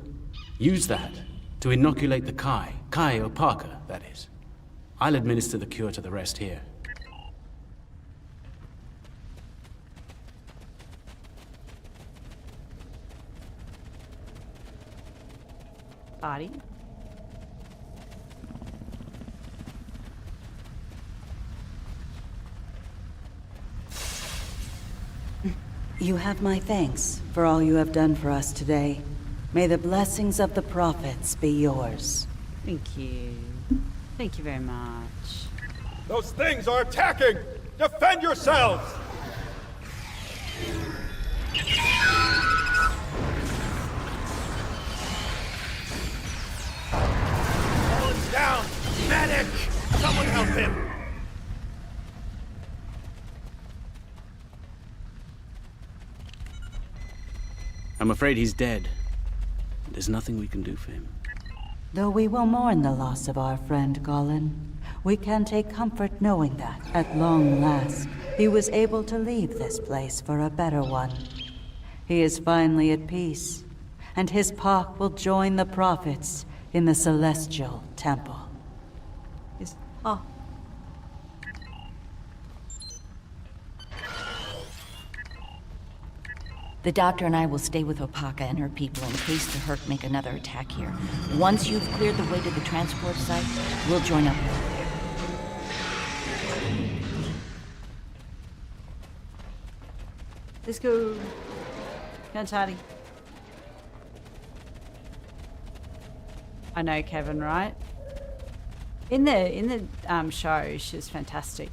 Use that to inoculate the Kai. Kai or Parker, that is. I'll administer the cure to the rest here. Body. You have my thanks for all you have done for us today. May the blessings of the prophets be yours. Thank you. Thank you very much. Those things are attacking! Defend yourselves! One's down! Medic! Someone help him! I'm afraid he's dead. There's nothing we can do for him. Though we will mourn the loss of our friend Gollin, we can take comfort knowing that, at long last, he was able to leave this place for a better one. He is finally at peace, and his Pak will join the prophets in the Celestial Temple. The doctor and I will stay with Opaka and her people in case the Herc make another attack here. Once you've cleared the way to the transport site, we'll join up with you. Let's go. Come on, Toddy. I know Kevin, right? In the show, she's fantastic.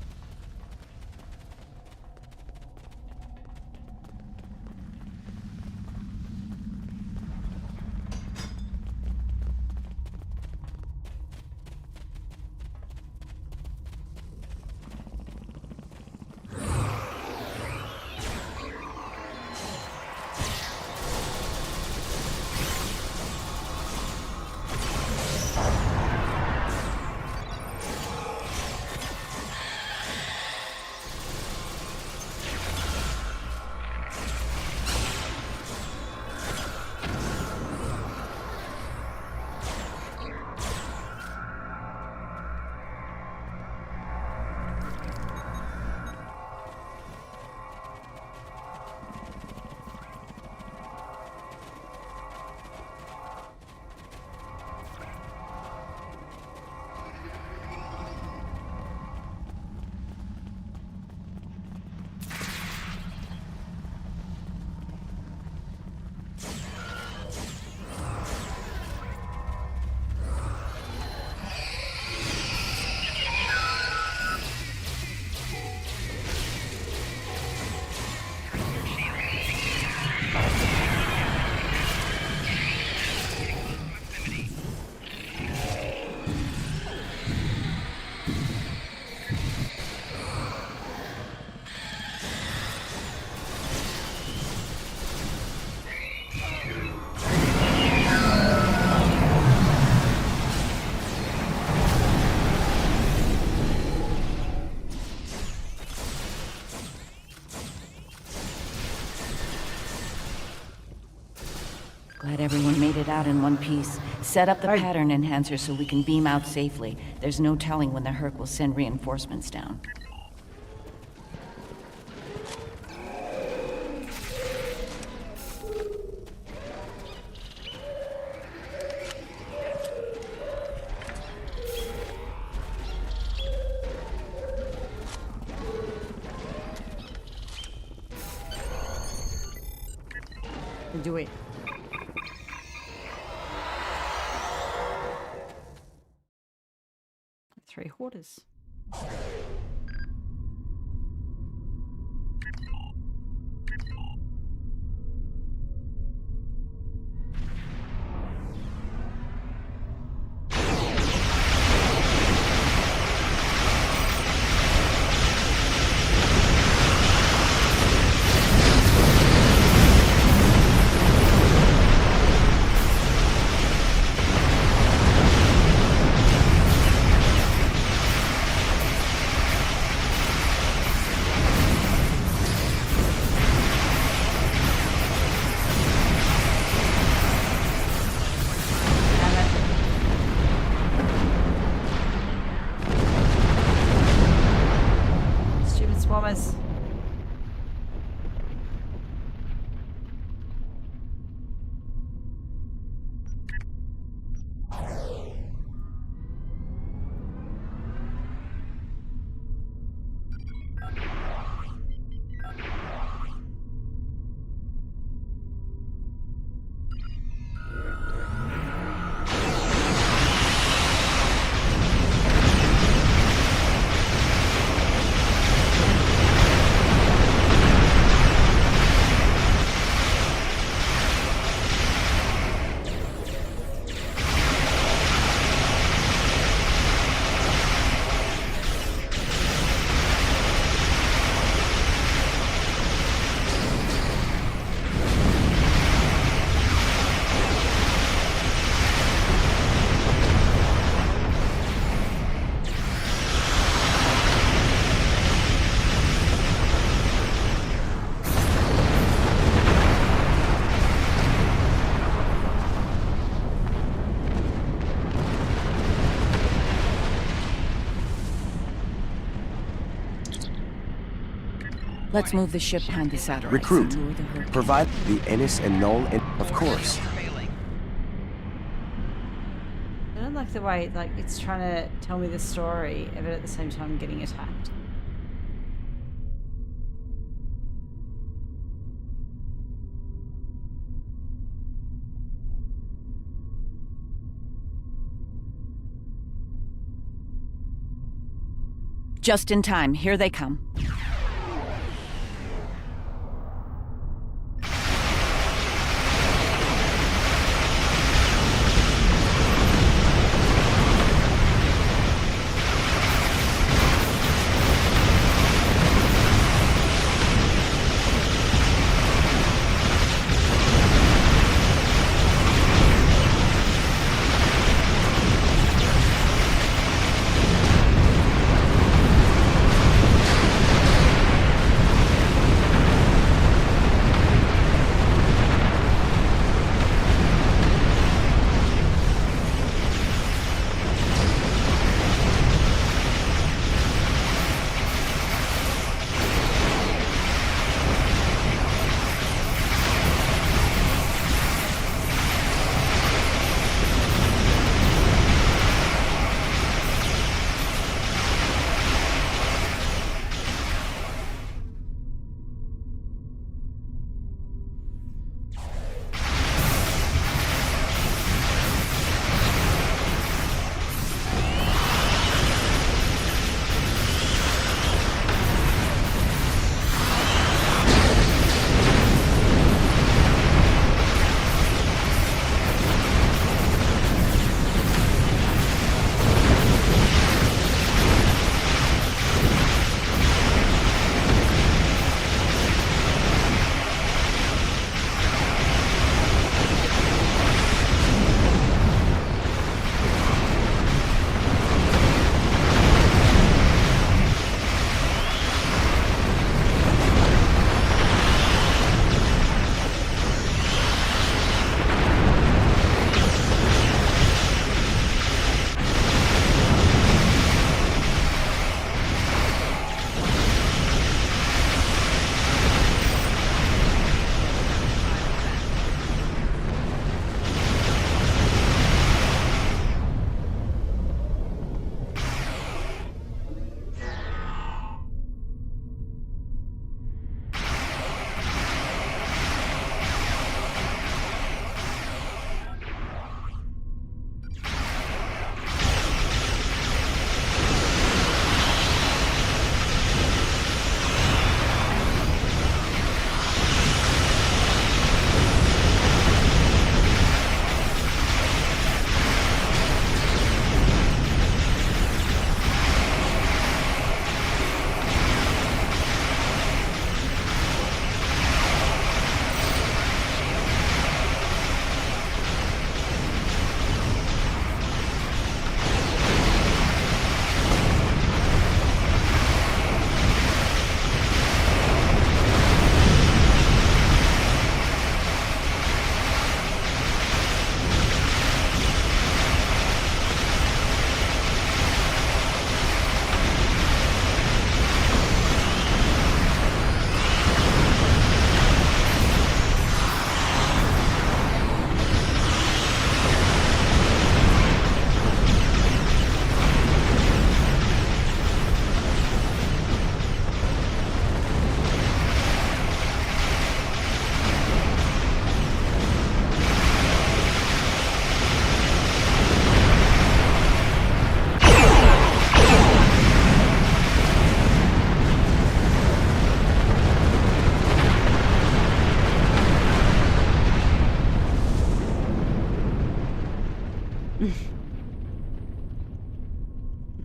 Glad everyone made it out in one piece. Set up the pattern enhancer so we can beam out safely. There's no telling when the Herc will send reinforcements down. Do it. Three hoarders. Let's move the ship behind the satellites. Recruit. Provide the Ennis and Null, of course. I don't like the way it's trying to tell me the story, but at the same time getting attacked. Just in time. Here they come.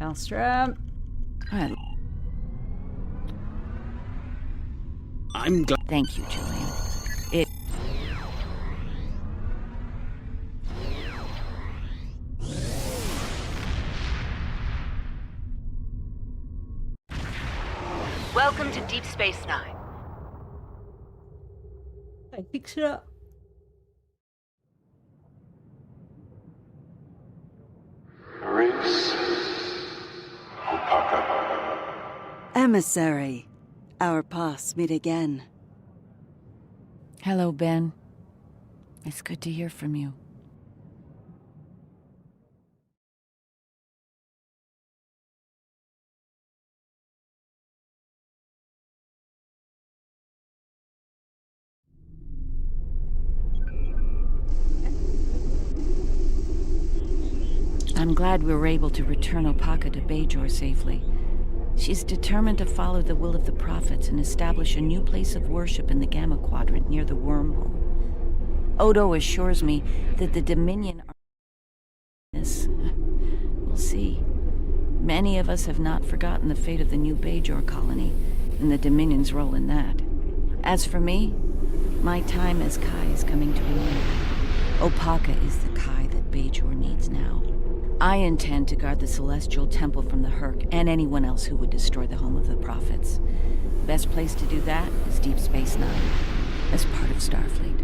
Maelstrom. I'm glad. Thank you, Julian. It. Welcome to Deep Space Nine. I fix it up. Emissary, our paths meet again. Hello, Ben. It's good to hear from you. I'm glad we were able to return Opaka to Bajor safely. She's determined to follow the will of the prophets and establish a new place of worship in the Gamma Quadrant near the wormhole. Odo assures me that the Dominion are... We'll see. Many of us have not forgotten the fate of the new Bajor colony and the Dominion's role in that. As for me, my time as Kai is coming to an end. Opaka is the Kai that Bajor needs now. I intend to guard the Celestial Temple from the Herc and anyone else who would destroy the home of the Prophets. Best place to do that is Deep Space Nine, as part of Starfleet.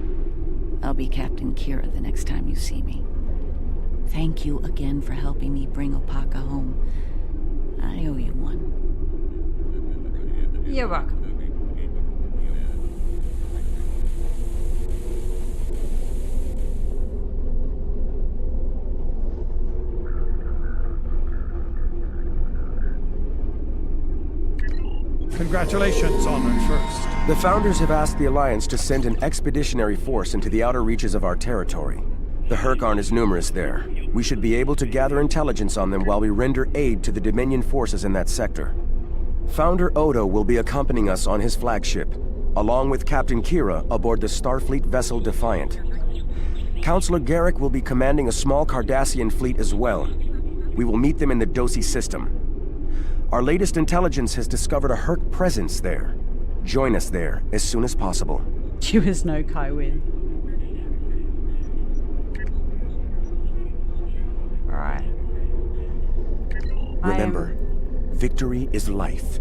I'll be Captain Kira the next time you see me. Thank you again for helping me bring Opaka home. I owe you one. You're welcome. Congratulations, Honored First. The Founders have asked the Alliance to send an expeditionary force into the outer reaches of our territory. The Herc aren't as numerous there. We should be able to gather intelligence on them while we render aid to the Dominion forces in that sector. Founder Odo will be accompanying us on his flagship, along with Captain Kira aboard the Starfleet vessel Defiant. Counselor Garrick will be commanding a small Cardassian fleet as well. We will meet them in the Dosi system. Our latest intelligence has discovered a Herc presence there. Join us there as soon as possible. You is no Kai win. Alright. Remember, victory is life.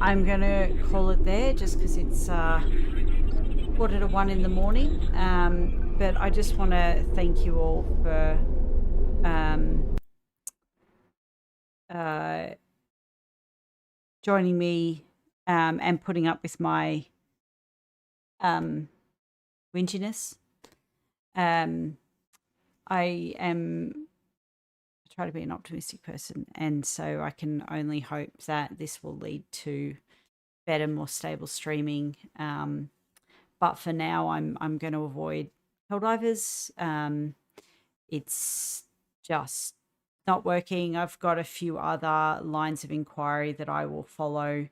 I'm going to call it there just because it's 1:45 in the morning. But I just want to thank you all for joining me and putting up with my whinginess. I try to be an optimistic person, and so I can only hope that this will lead to better, more stable streaming. But for now, I'm going to avoid Helldivers. It's just not working. I've got a few other lines of inquiry that I will follow.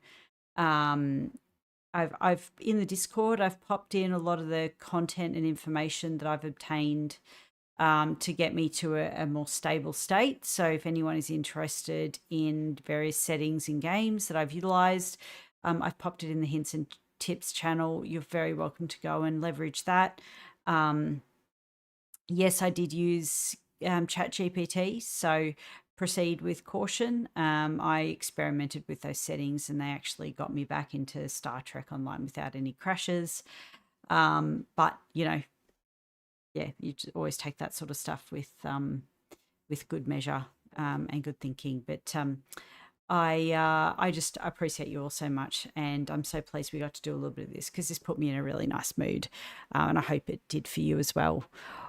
I've in the Discord, I've popped in a lot of the content and information that I've obtained to get me to a more stable state. So if anyone is interested in various settings in games that I've utilized, I've popped it in the hints and tips channel. You're very welcome to go and leverage that. Yes, I did use ChatGPT, so proceed with caution. I experimented with those settings and they actually got me back into Startrekonline without any crashes. But, you know, yeah, you just always take that sort of stuff with good measure and good thinking. But I just appreciate you all so much, and I'm so pleased we got to do a little bit of this because this put me in a really nice mood, and I hope it did for you as well.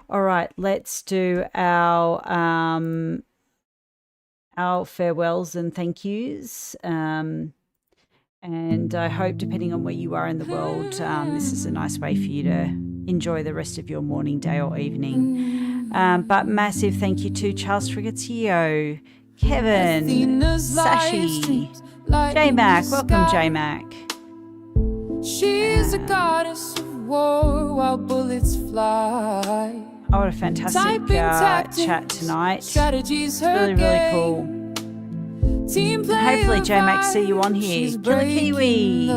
All right, let's do our farewells and thank yous. And I hope, depending on where you are in the world, this is a nice way for you to enjoy the rest of your morning, day or evening. But massive thank you to Charles Frigatio, Kevin, Sashi, J-Mac, welcome J-Mac. She's a goddess of war while bullets fly. Oh, what a fantastic chat tonight. Strategies really, really cool. Hopefully J-Mac see you on here. Killer Kiwi.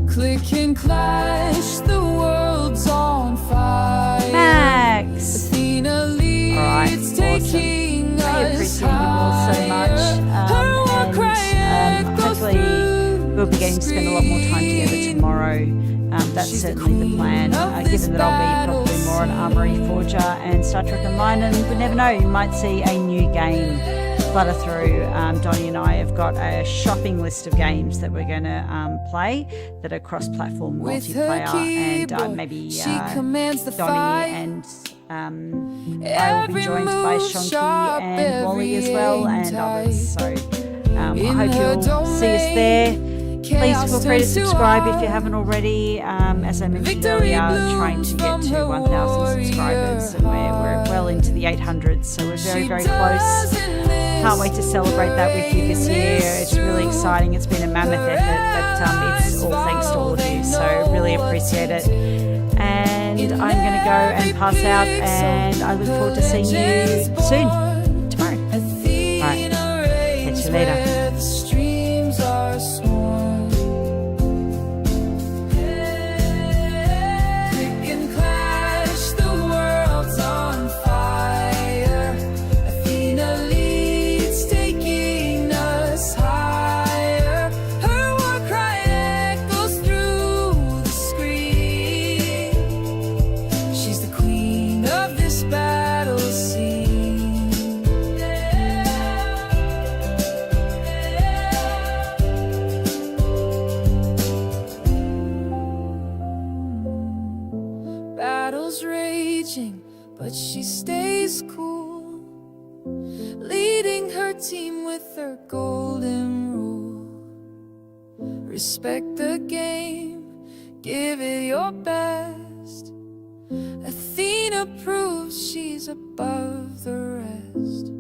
Click and clash, the world's on fire. Max. Alright, awesome. I appreciate you all so much. And hopefully we'll be getting to spend a lot more time together tomorrow. That's certainly the plan, given that I'll be probably more on Armory Forger and Startrekonline, and you never know, you might see a new game flutter through. Donnie and I have got a shopping list of games that we're going to play that are cross-platform multiplayer, and maybe Donnie and I will be joined by Shonky and Wally as well, and others. So I hope you'll see us there. Please feel free to subscribe if you haven't already. As I mentioned earlier, trying to get to 1,000 subscribers, and we're well into the 800s, so we're very, very close. Can't wait to celebrate that with you this year. It's really exciting. It's been a mammoth effort, but it's all thanks to all of you, so really appreciate it. And I'm going to go and pass out, and I look forward to seeing you soon, tomorrow. Right, catch you later. But she stays cool, leading her team with her golden rule. Respect the game, give it your best. Athena proves she's above the rest.